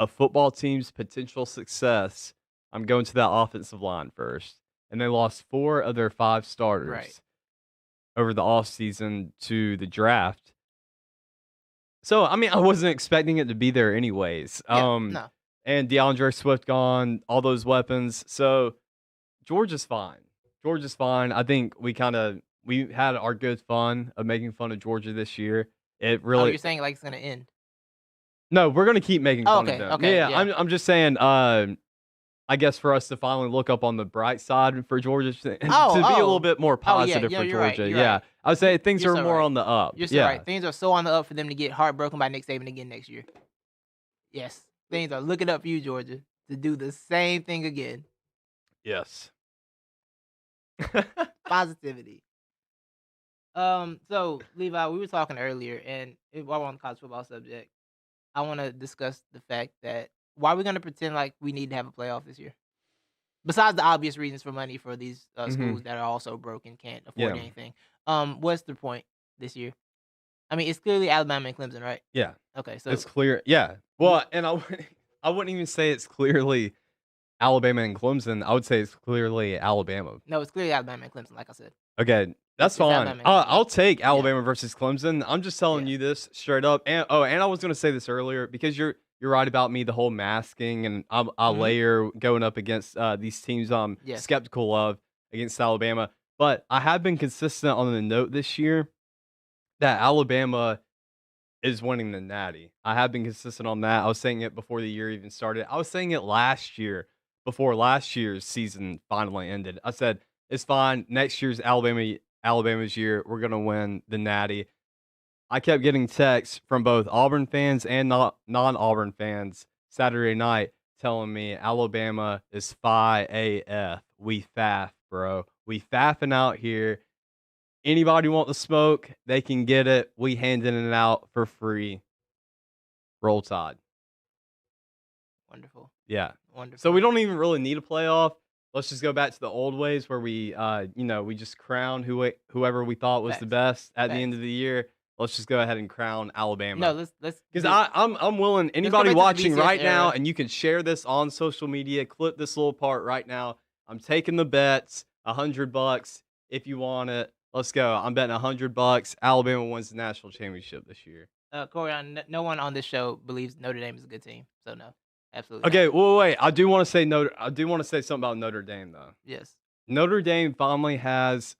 S1: a football team's potential success, I'm going to that offensive line first. And they lost 4 of their 5 starters over the offseason to the draft. So, I mean, I wasn't expecting it to be there anyways.
S2: No.
S1: And DeAndre Swift gone, all those weapons. So, Georgia's fine. Georgia's fine. I think we had our good fun of making fun of Georgia this year. It really.
S2: Oh, you're saying like it's gonna end?
S1: No, we're gonna keep making fun of them.
S2: Okay,
S1: Yeah. I'm just saying. I guess for us to finally look up on the bright side for Georgia to be a little bit more positive for Georgia.
S2: Right,
S1: yeah, I would say things are more on the up.
S2: You're so right. Things are so on the up for them to get heartbroken by Nick Saban again next year. Yes, things are looking up for you, Georgia, to do the same thing again.
S1: Yes.
S2: Positivity. So Levi, we were talking earlier, and while we're on the college football subject, I want to discuss the fact that why are we going to pretend like we need to have a playoff this year? Besides the obvious reasons for money for these schools that are also broke and can't afford anything. What's the point this year? I mean, it's clearly Alabama and Clemson, right?
S1: Yeah.
S2: Okay, so
S1: it's clear. Yeah. Well, and I wouldn't even say it's clearly Alabama and Clemson. I would say it's clearly Alabama.
S2: No, it's clearly Alabama and Clemson, like I said.
S1: Okay, that's fine. I'll take Alabama versus Clemson. I'm just telling you this straight up. And I was going to say this earlier because you're right about me, the whole masking, and I layer going up against these teams I'm skeptical of against Alabama. But I have been consistent on the note this year that Alabama is winning the Natty. I have been consistent on that. I was saying it before the year even started. I was saying it last year before last year's season finally ended. I said, it's fine. Next year's Alabama's year. We're going to win the Natty. I kept getting texts from both Auburn fans and non-Auburn fans Saturday night telling me Alabama is Phi AF. We faff, bro. We faffing out here. Anybody want the smoke, they can get it. We handing it out for free. Roll Tide.
S2: Wonderful.
S1: Yeah.
S2: Wonderful.
S1: So we don't even really need a playoff. Let's just go back to the old ways where we, we just crown whoever we thought was the best at the end of the year. Let's just go ahead and crown Alabama.
S2: No, let's
S1: because I'm willing. Anybody watching right now, and you can share this on social media. Clip this little part right now. I'm taking the bets. $100 if you want it. Let's go. I'm betting $100. Alabama wins the national championship this year.
S2: Corey, no one on this show believes Notre Dame is a good team, so no, absolutely.
S1: Okay, well, wait. I do want to say something about Notre Dame though.
S2: Yes.
S1: Notre Dame finally has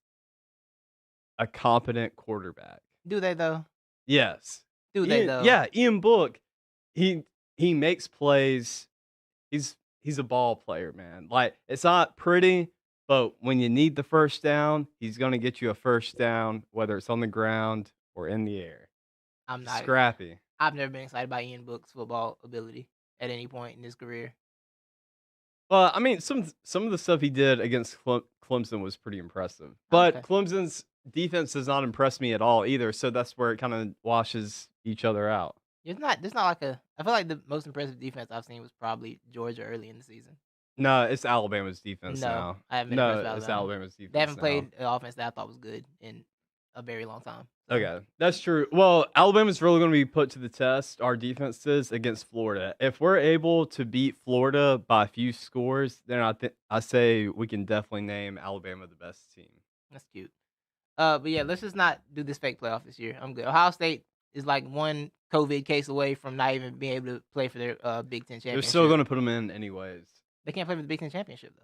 S1: a competent quarterback.
S2: Do they though?
S1: Yes.
S2: Do they though?
S1: Yeah, Ian Book, he makes plays. He's a ball player, man. Like, it's not pretty, but when you need the first down, he's gonna get you a first down, whether it's on the ground or in the air.
S2: I'm
S1: He's
S2: not.
S1: scrappy.
S2: I've never been excited by Ian Book's football ability at any point in his career.
S1: Well, I mean, some of the stuff he did against Clemson was pretty impressive, but
S2: Okay.
S1: Clemson's defense does not impress me at all either. So that's where it kind of washes each other out.
S2: It's not. There's not like a. I feel like the most impressive defense I've seen was probably Georgia early in the season.
S1: No, it's Alabama's defense
S2: No,
S1: now.
S2: I haven't been
S1: No,
S2: impressed by
S1: it's
S2: Alabama.
S1: Alabama's defense.
S2: They haven't
S1: now.
S2: played an offense that I thought was good in a very long time. So.
S1: Okay, that's true. Well, Alabama's really going to be put to the test, our defenses, against Florida. If we're able to beat Florida by a few scores, then I say we can definitely name Alabama the best team.
S2: That's cute. But yeah, let's just not do this fake playoff this year. I'm good. Ohio State is like one COVID case away from not even being able to play for their Big Ten championship.
S1: They're still going to put them in anyways.
S2: They can't play for the Big Ten championship though.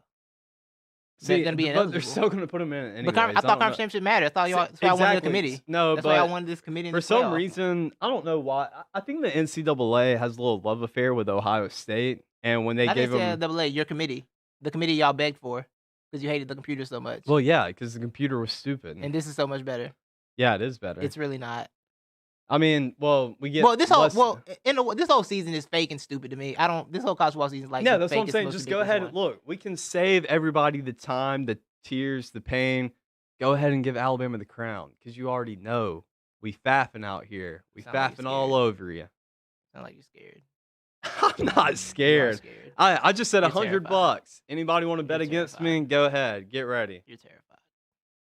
S1: See,
S2: they're going to be
S1: but
S2: ineligible.
S1: they're still going to put them in anyways.
S2: But I thought conference championship mattered. I thought y'all. That's why I wanted the committee.
S1: No,
S2: that's
S1: but
S2: why I wanted this committee.
S1: For some reason, I don't know why. I think the NCAA has a little love affair with Ohio State, and when they gave them
S2: NCAA, your committee, the committee y'all begged for, because you hated the computer so much.
S1: Well, yeah, because the computer was stupid.
S2: And this is so much better.
S1: Yeah, it is better.
S2: It's really not.
S1: I mean, well, we get
S2: this whole season is fake and stupid to me. This whole college football season is like
S1: yeah, that's what I'm saying. Just go ahead and look. We can save everybody the time, the tears, the pain. Go ahead and give Alabama the crown because you already know we faffing out here. We faffing all over you.
S2: Sound like you're scared.
S1: I'm not scared. I just said $100. Anybody want to bet against me? Go ahead. Get ready.
S2: You're terrified.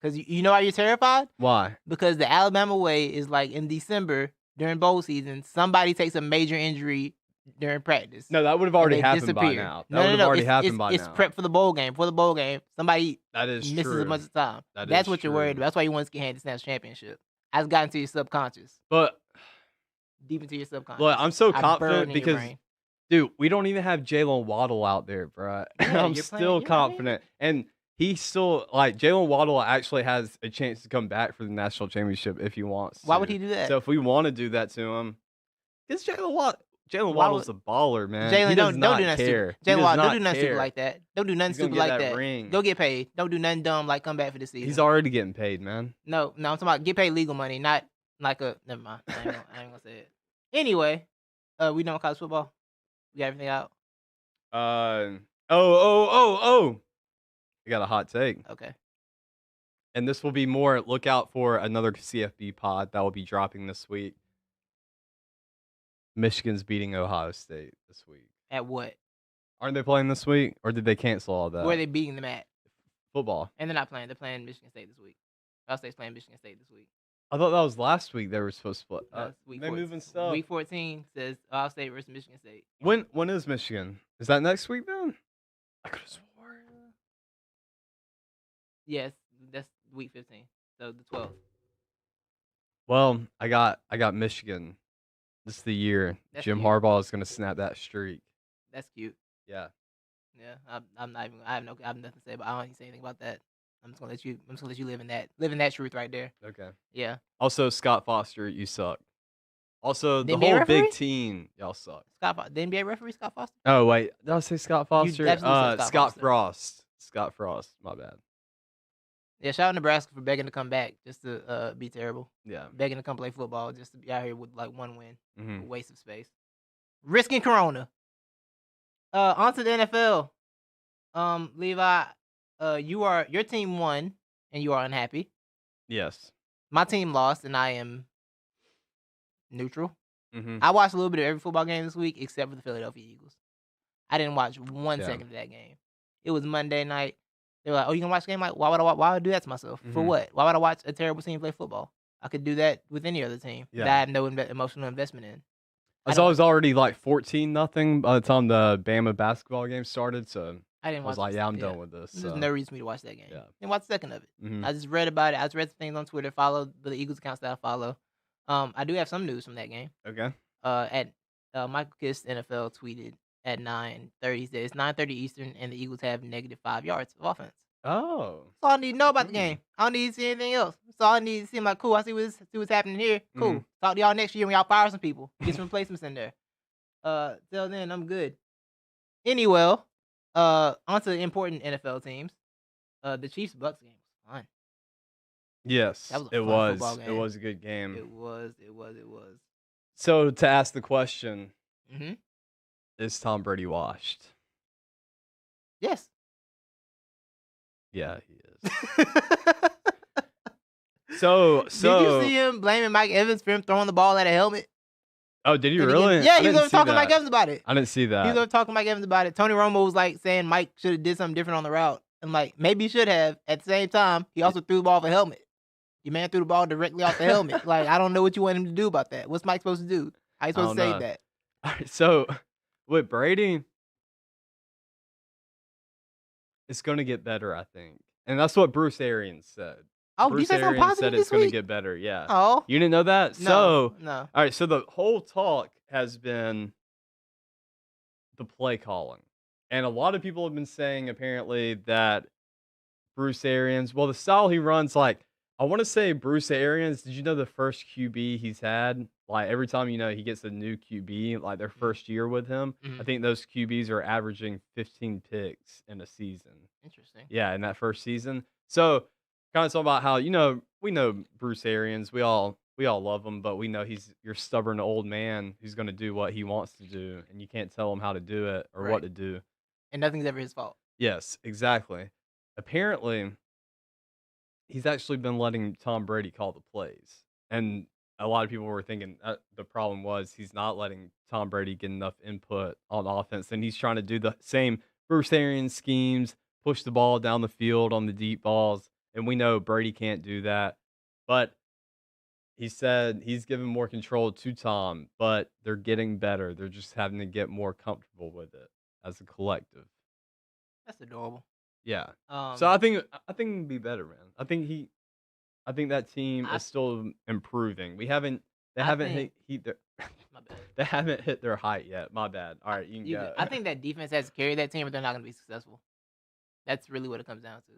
S2: Because you know why you're terrified?
S1: Why?
S2: Because the Alabama way is like in December during bowl season, somebody takes a major injury during practice.
S1: No, that would have already happened by now. That would have already happened by now.
S2: It's prep for the bowl game. For the bowl game, somebody
S1: misses
S2: a bunch of time. That's what you're worried about. That's why you want to get handed the national championship. I've gotten to your subconscious.
S1: But
S2: deep into your subconscious.
S1: Look, I'm so confident because, dude, we don't even have Jalen Waddle out there, bro.
S2: Yeah,
S1: I'm still confident. And he's still, like, Jalen Waddle actually has a chance to come back for the national championship if he wants to.
S2: Why would he do that?
S1: So if we want to do that to him, because Jalen Waddle's a baller, man.
S2: Jalen,
S1: don't do nothing
S2: stupid. Jalen Waddle, don't do nothing stupid like that. Don't do nothing stupid like that.
S1: Ring.
S2: Go get paid. Don't do nothing dumb like come back for the season.
S1: He's already getting paid, man.
S2: No, I'm talking about get paid legal money, not like a. Never mind. I ain't gonna say it. Anyway, we done with college football. We got everything out.
S1: I got a hot take.
S2: Okay.
S1: And this will be more. Look out for another CFB pod that will be dropping this week. Michigan's beating Ohio State this week.
S2: At what?
S1: Aren't they playing this week, or did they cancel all that?
S2: Where are they beating them at?
S1: Football.
S2: And they're not playing. They're playing Michigan State this week. Ohio State's playing Michigan State this week.
S1: I thought that was last week they were supposed to play.
S2: They're moving stuff. Week 14 says Ohio State versus Michigan State.
S1: When is Michigan? Is that next week then? I could have sworn.
S2: Yes, that's week 15. So the 12th.
S1: Well, I got Michigan. This is the year Jim Harbaugh is gonna snap that streak.
S2: That's cute.
S1: Yeah.
S2: Yeah. I'm not even. I have nothing to say. But I don't even say anything about that. I'm just gonna let you live in that truth right there.
S1: Okay.
S2: Yeah.
S1: Also, Scott Foster, you suck. Also, the
S2: NBA
S1: whole
S2: referee?
S1: Big Team, y'all suck.
S2: The NBA referee, Scott Foster.
S1: Oh wait, did I say Scott Foster? Scott Frost. Scott Frost. My bad.
S2: Yeah, shout out Nebraska for begging to come back just to be terrible.
S1: Yeah.
S2: Begging to come play football just to be out here with like one win.
S1: Mm-hmm.
S2: A waste of space. Risking Corona. On to the NFL. Levi, your team won and you are unhappy.
S1: Yes.
S2: My team lost and I am neutral.
S1: Mm-hmm.
S2: I watched a little bit of every football game this week except for the Philadelphia Eagles. I didn't watch 1 second of that game. It was Monday night. They were like, "Oh, you can watch the game? Like, why would I do that to myself?
S1: Mm-hmm.
S2: For what? Why would I watch a terrible team play football? I could do that with any other team that I have no emotional investment in."
S1: I was already like 14-0 by the time the Bama basketball game started, so I was like, "Yeah, I'm done with this."
S2: There's no reason for me to watch that game.
S1: Yeah.
S2: Didn't watch a second of it.
S1: Mm-hmm.
S2: I just read about it. I just read some things on Twitter. Followed the Eagles accounts that I follow. I do have some news from that game.
S1: Okay.
S2: At Michael Kiss NFL tweeted at 9:30. He said it's 9:30 Eastern, and the Eagles have -5 yards of offense.
S1: Oh.
S2: That's all I need to know about the game. I don't need to see anything else. That's all I need to seem like cool. I see what's happening here. Cool.
S1: Mhm.
S2: Talk to y'all next year when y'all fire some people. Get some replacements in there. Till then, I'm good. Anyway, on to important NFL teams. The Chiefs Bucks game was fun.
S1: Yes,
S2: That was a
S1: it
S2: fun football
S1: was. It
S2: game.
S1: was a good game.
S2: It was.
S1: So to ask the question,
S2: Mm-hmm.
S1: is Tom Brady washed?
S2: Yes.
S1: Yeah, he is. So
S2: Did you see him blaming Mike Evans for him throwing the ball at a helmet?
S1: Oh, did he
S2: And
S1: really?
S2: yeah,
S1: I
S2: he was
S1: didn't
S2: over
S1: see
S2: talking to Mike
S1: that.
S2: Evans about it.
S1: I didn't see
S2: He was
S1: that.
S2: over talking to Mike Evans about it. Tony Romo was like saying Mike should have did something different on the route. And like, maybe he should have. At the same time, he also threw the ball off a helmet. Your man threw the ball directly off the helmet. Like, I don't know what you want him to do about that. What's Mike supposed to do? How you supposed to save that?
S1: All right, so with Brady, it's going to get better, I think. And that's what Bruce Arians said.
S2: Oh,
S1: Bruce
S2: defense on
S1: Arians
S2: positive
S1: said
S2: this
S1: it's going to
S2: week?
S1: get better. Yeah.
S2: Oh.
S1: You didn't know that?
S2: No.
S1: So,
S2: No.
S1: all right, so the whole talk has been the play calling. And a lot of people have been saying apparently that Bruce Arians, well, the style he runs, like, I want to say Bruce Arians, did you know the first QB he's had? Like, every time, he gets a new QB, like their first year with him, I
S2: Mhm.
S1: think those QBs are averaging 15 picks in a season.
S2: Interesting.
S1: Yeah, in that first season. So, kind of talking about how, we know Bruce Arians. We all love him, but we know he's your stubborn old man who's going to do what he wants to do, and you can't tell him how to do it or
S2: Right.
S1: what to do.
S2: And nothing's ever his fault.
S1: Yes, exactly. Apparently, he's actually been letting Tom Brady call the plays. And a lot of people were thinking the problem was he's not letting Tom Brady get enough input on offense. And he's trying to do the same Bruce Arians schemes, push the ball down the field on the deep balls. And we know Brady can't do that. But he said he's given more control to Tom, but they're getting better. They're just having to get more comfortable with it as a collective.
S2: That's adorable.
S1: Yeah. So I think it'd be better, man. I think that team is still improving. They haven't hit their
S2: My bad.
S1: they haven't hit their height yet. My bad. All right, you can go.
S2: I think that defense has to carry that team, but they're not going to be successful. That's really what it comes down to.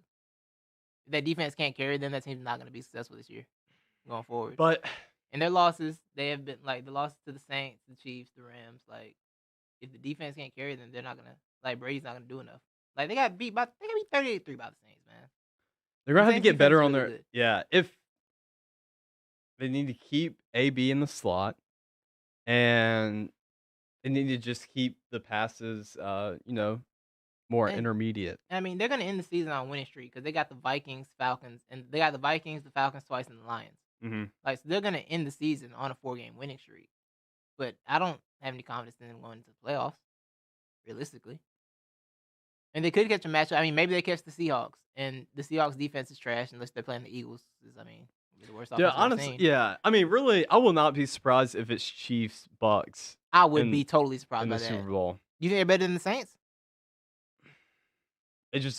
S2: If that defense can't carry them, that team's not going to be successful this year going forward.
S1: But
S2: and their losses, they have been like the losses to the Saints, the Chiefs, the Rams. Like, if the defense can't carry them, they're not gonna Brady's not gonna do enough. Like they got beat 38-3 by the Saints, man.
S1: they're gonna have to get better on
S2: really
S1: their
S2: good.
S1: yeah. If they need to keep AB in the slot, and they need to just keep the passes, more intermediate.
S2: I mean, they're gonna end the season on a winning streak because they got the Vikings, Falcons, and they got the Vikings, the Falcons twice, and the Lions.
S1: Mm-hmm.
S2: Like, so they're gonna end the season on a 4-game winning streak. But I don't have any confidence in them going into the playoffs, realistically. And they could catch a matchup. I mean, maybe they catch the Seahawks, and the Seahawks defense is trash unless they're playing the Eagles. I mean, the worst offense I've
S1: honestly,
S2: seen.
S1: yeah. I mean, really, I will not be surprised if it's Chiefs Bucks.
S2: I would be totally surprised
S1: in
S2: by
S1: the
S2: that.
S1: Super Bowl.
S2: You think they're better than the Saints?
S1: It just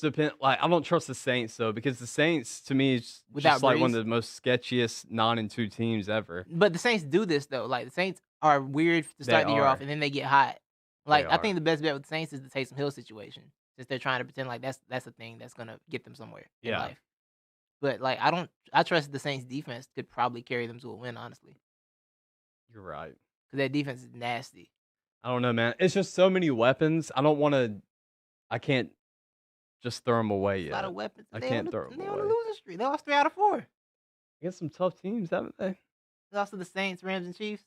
S1: depends. Like, I don't trust the Saints though, because the Saints to me is
S2: Without
S1: just like one
S2: Breeze?
S1: of the most sketchiest 9-2 teams ever.
S2: But the Saints do this though. Like, the Saints are weird to start the year
S1: are.
S2: off, and then they get hot. Like, I
S1: are.
S2: think the best bet with the Saints is the Taysom Hill situation, since they're trying to pretend like that's a thing that's gonna get them somewhere in life. But like, I trust the Saints defense could probably carry them to a win, honestly,
S1: You're right.
S2: because that defense is nasty.
S1: I don't know, man. It's just so many weapons. I can't just throw them away
S2: A
S1: yet.
S2: lot of weapons.
S1: I can't throw them
S2: They on
S1: away.
S2: a losing streak. They lost 3 out of 4.
S1: Against some tough teams, haven't they?
S2: They lost to the Saints, Rams, and Chiefs.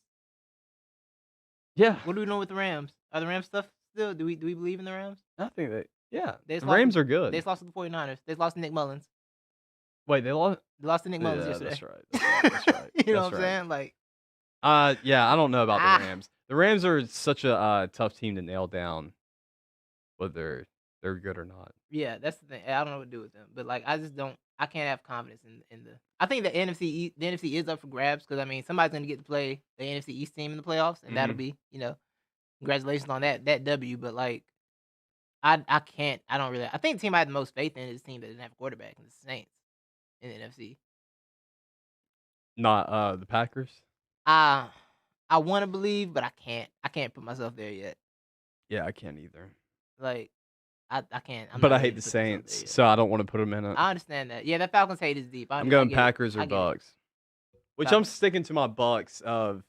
S1: Yeah.
S2: What do we know with the Rams? Are the Rams stuff still? Do we believe in the Rams?
S1: I think yeah.
S2: They
S1: The
S2: just lost
S1: Rams
S2: to-
S1: are good.
S2: They just lost to the 49ers. They just lost to Nick Mullins.
S1: Wait, they lost?
S2: They lost to Nick Mullins
S1: Yeah,
S2: yesterday.
S1: that's right. That's right.
S2: You know
S1: That's
S2: what I'm saying? Like,
S1: yeah, I don't know about
S2: Ah.
S1: the Rams. The Rams are such a tough team to nail down, whether they're good or not.
S2: yeah, that's the thing. I don't know what to do with them, but like, I just don't. I can't have confidence in the. I think the NFC is up for grabs because I mean somebody's gonna get to play the NFC East team in the playoffs, and that'll be congratulations on that W. But like, I can't. I don't really. I think the team I had the most faith in is the team that didn't have a quarterback, and the Saints in the NFC.
S1: Not the Packers.
S2: I want to believe, but I can't. I can't put myself there yet.
S1: Yeah, I can't either.
S2: Like, I can't. I'm
S1: But
S2: not
S1: I
S2: ready
S1: hate
S2: to
S1: the
S2: put this up there
S1: Saints,
S2: yet.
S1: so I don't want to put them in it.
S2: I understand that. Yeah, that Falcons hate is deep.
S1: I'm going Packers or
S2: I get it.
S1: Bucks. Which I'm
S2: Falcons.
S1: sticking to my Bucks. I've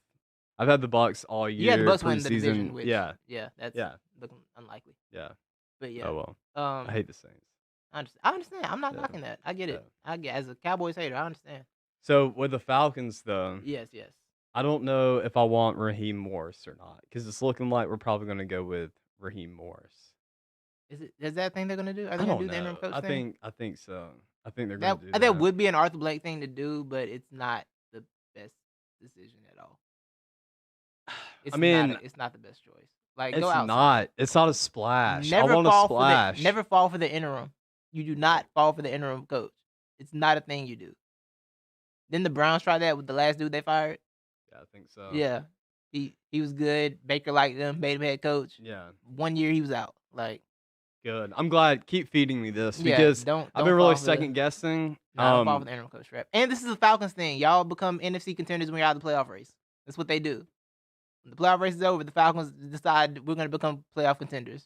S1: had the Bucks all year.
S2: You had the Bucks win the division,
S1: preseason.
S2: which
S1: Yeah,
S2: that's
S1: yeah,
S2: looking unlikely.
S1: yeah.
S2: But yeah,
S1: Oh well. I
S2: um,
S1: hate the Saints.
S2: I understand. I'm not
S1: Yeah,
S2: knocking that. I get it.
S1: yeah.
S2: I get as a Cowboys hater. I understand.
S1: So with the Falcons, though,
S2: Yes.
S1: I don't know if I want Raheem Morris or not because it's looking like we're probably going to go with Raheem Morris.
S2: Is that thing they're gonna do? Are
S1: I
S2: they gonna
S1: don't
S2: do the interim
S1: know.
S2: coach thing?
S1: I think so. I think they're going to do that.
S2: That would be an Arthur Blank thing to do, but it's not the best decision at all.
S1: I mean,
S2: it's not the best choice. Like
S1: it's
S2: go outside.
S1: not. It's not a splash. I
S2: Never
S1: want a
S2: fall
S1: splash.
S2: never fall for the interim. You do not fall for the interim coach. It's not a thing you do. Didn't the Browns try that with the last dude they fired?
S1: Yeah, I think so.
S2: Yeah. He was good. Baker liked him, made him head coach.
S1: Yeah.
S2: 1 year he was out. Like
S1: Good. I'm glad. Keep feeding me this
S2: yeah,
S1: because
S2: don't
S1: I've been really
S2: fall for
S1: second guessing.
S2: don't fall for the interim coach trap. And this is the Falcons thing. Y'all become NFC contenders when you're out of the playoff race. That's what they do. When the playoff race is over, the Falcons decide we're going to become playoff contenders.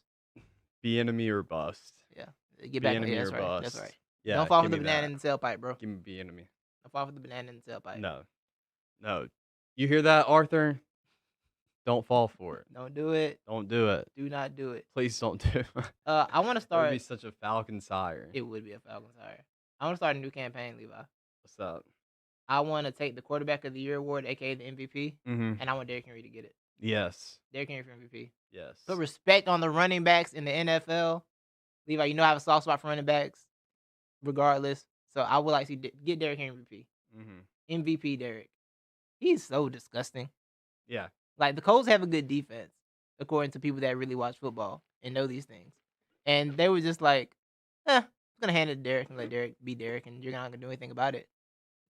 S1: Be enemy or bust.
S2: Yeah. Get back on
S1: enemy
S2: that's
S1: or
S2: right.
S1: bust.
S2: That's right.
S1: Yeah.
S2: Don't fall for
S1: give
S2: the
S1: me
S2: banana
S1: that.
S2: in the tailpipe, bro.
S1: Give me be enemy.
S2: Don't fall for the banana in the tailpipe.
S1: No. You hear that, Arthur? Don't fall for it.
S2: Don't do it.
S1: Don't do it.
S2: Do not do it.
S1: Please don't do it.
S2: I want to
S1: It
S2: start.
S1: would be such a Falcons hire.
S2: It would be a Falcons hire. I want to start a new campaign, Levi.
S1: What's up?
S2: I want to take the Quarterback of the Year award, aka the MVP,
S1: Mm-hmm.
S2: and I want Derrick Henry to get it.
S1: Yes.
S2: Derrick Henry for MVP.
S1: Yes.
S2: Put respect on the running backs in the NFL. Levi, you know I have a soft spot for running backs, regardless. So I would like to get Derrick Henry MVP.
S1: Mm-hmm.
S2: MVP Derrick. He's so disgusting.
S1: Yeah.
S2: Like the Colts have a good defense, according to people that really watch football and know these things. And they were just like, I'm gonna hand it to Derrick and let Derrick be Derrick, and you're not gonna do anything about it.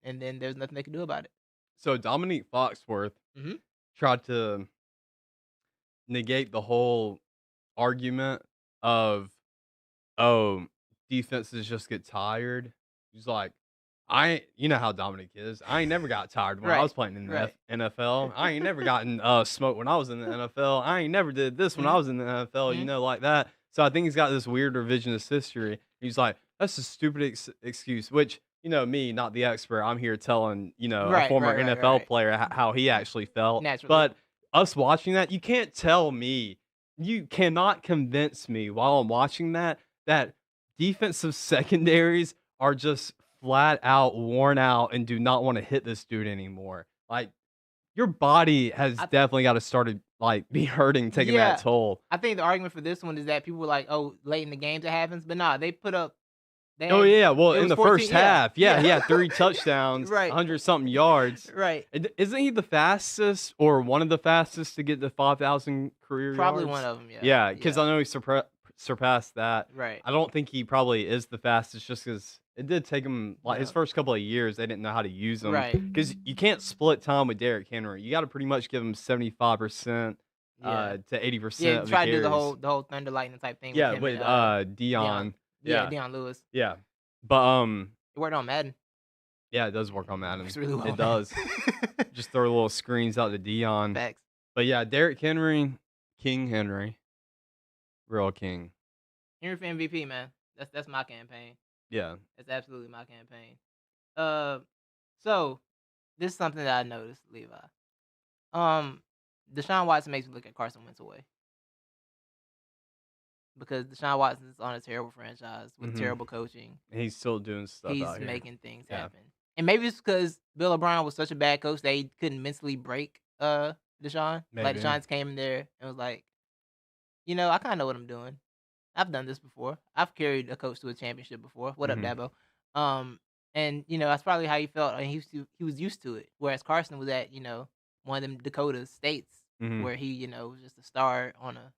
S2: And then there's nothing they can do about it.
S1: So Dominique Foxworth
S2: Mhm.
S1: tried to negate the whole argument of, oh, defenses just get tired. He's like, you know how Dominic is. I ain't never got tired when I was playing in the NFL. I ain't never gotten smoked when I was in the NFL. I ain't never did this when I was in the NFL, you know, like that. So I think he's got this weird revisionist history. He's like, that's a stupid excuse, which, you know, me, not the expert, I'm here telling, you know, a former NFL player how he actually felt.
S2: Naturally.
S1: But us watching that, you can't tell me, you cannot convince me while I'm watching that defensive secondaries are just flat out worn out and do not want to hit this dude anymore. Like, your body has definitely got to start to be hurting, taking that toll.
S2: I think the argument for this one is that people were like, oh, late in the games it happens, but nah, they put up.
S1: Well, in the
S2: 14,
S1: first half, he had 3 touchdowns,
S2: right,
S1: 100-something yards.
S2: Right.
S1: Isn't he the fastest or one of the fastest to get to 5,000 career
S2: Probably
S1: yards?
S2: one of them, yeah.
S1: Yeah, because I know he surpassed that.
S2: Right.
S1: I don't think he probably is the fastest just because it did take him, his first couple of years, they didn't know how to use him.
S2: Right.
S1: Because you can't split time with Derrick Henry. You got to pretty much give him 75% to 80%.
S2: Yeah,
S1: of
S2: try to
S1: the
S2: do the whole Thunder Lightning type thing.
S1: Yeah,
S2: with
S1: Dion.
S2: Dion Lewis.
S1: Yeah. But
S2: it worked on Madden.
S1: Yeah, it does work on Madden.
S2: It's really well.
S1: It does. Just throw little screens out to Dion.
S2: Facts.
S1: But yeah, Derrick Henry, King Henry, real king.
S2: Henry for MVP, man. That's my campaign.
S1: Yeah,
S2: that's absolutely my campaign. So this is something that I noticed, Levi. Deshaun Watson makes me look at Carson Wentz away. Because Deshaun Watson is on a terrible franchise with terrible coaching.
S1: And he's still doing stuff
S2: He's
S1: out here.
S2: making things happen. And maybe it's because Bill O'Brien was such a bad coach that he couldn't mentally break Deshaun.
S1: Maybe.
S2: Like Deshaun came in there and was like, you know, I kind of know what I'm doing. I've done this before. I've carried a coach to a championship before. What up, Dabo? And you know, that's probably how he felt, and he was used to it. Whereas Carson was at, you know, one of them Dakota states where he, you know, was just a star on a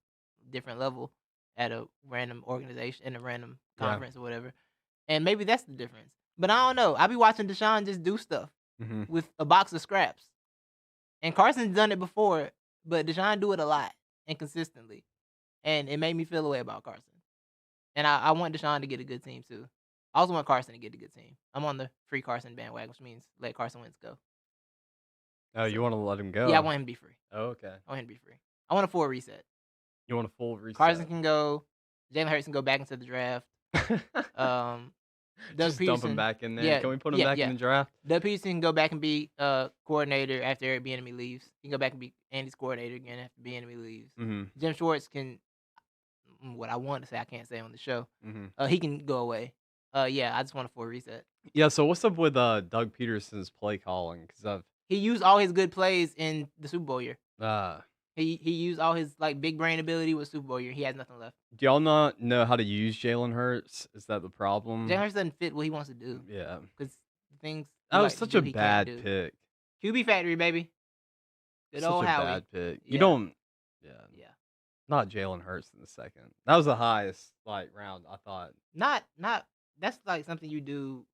S2: different level at a random organization in a random conference or whatever. And maybe that's the difference. But I don't know. I be watching Deshaun just do stuff with a box of scraps. And Carson's done it before, but Deshaun do it a lot and consistently. And it made me feel a way about Carson. And I want Deshaun to get a good team too. I also want Carson to get a good team. I'm on the free Carson bandwagon, which means let Carson Wentz go.
S1: Oh, you want to let him go?
S2: Yeah, I want him to be free.
S1: Oh, okay.
S2: I want him to be free. I want a full reset.
S1: You want a full reset?
S2: Carson can go. Jalen Hurts can go back into the draft. Doug
S1: Just dump him
S2: Peterson,
S1: back in there.
S2: yeah,
S1: Can we put him back in the draft?
S2: Doug Peterson can go back and be coordinator after Eric Bieniemy leaves. He can go back and be Andy's coordinator again after Bieniemy leaves.
S1: Mm-hmm.
S2: Jim Schwartz can, what I want to say I can't say on the show.
S1: Mm-hmm.
S2: He can go away. Yeah, I just want a full reset.
S1: Yeah. So what's up with Doug Peterson's play calling? Because
S2: He used all his good plays in the Super Bowl year.
S1: I've
S2: He used all his like big brain ability with Super Bowl year. He has nothing left.
S1: do y'all not know how to use Jalen Hurts? Is that the problem?
S2: Jalen Hurts doesn't fit what he wants to do.
S1: Yeah.
S2: Because things
S1: That
S2: he
S1: was
S2: likes to
S1: such
S2: do,
S1: a
S2: he can't
S1: bad
S2: do.
S1: pick.
S2: QB factory, baby. Good
S1: Such
S2: old
S1: a
S2: Howie.
S1: bad pick.
S2: Yeah.
S1: You don't. Yeah.
S2: Yeah.
S1: Not Jalen Hurts in the second. That was the highest round I thought.
S2: Not. That's like something you do.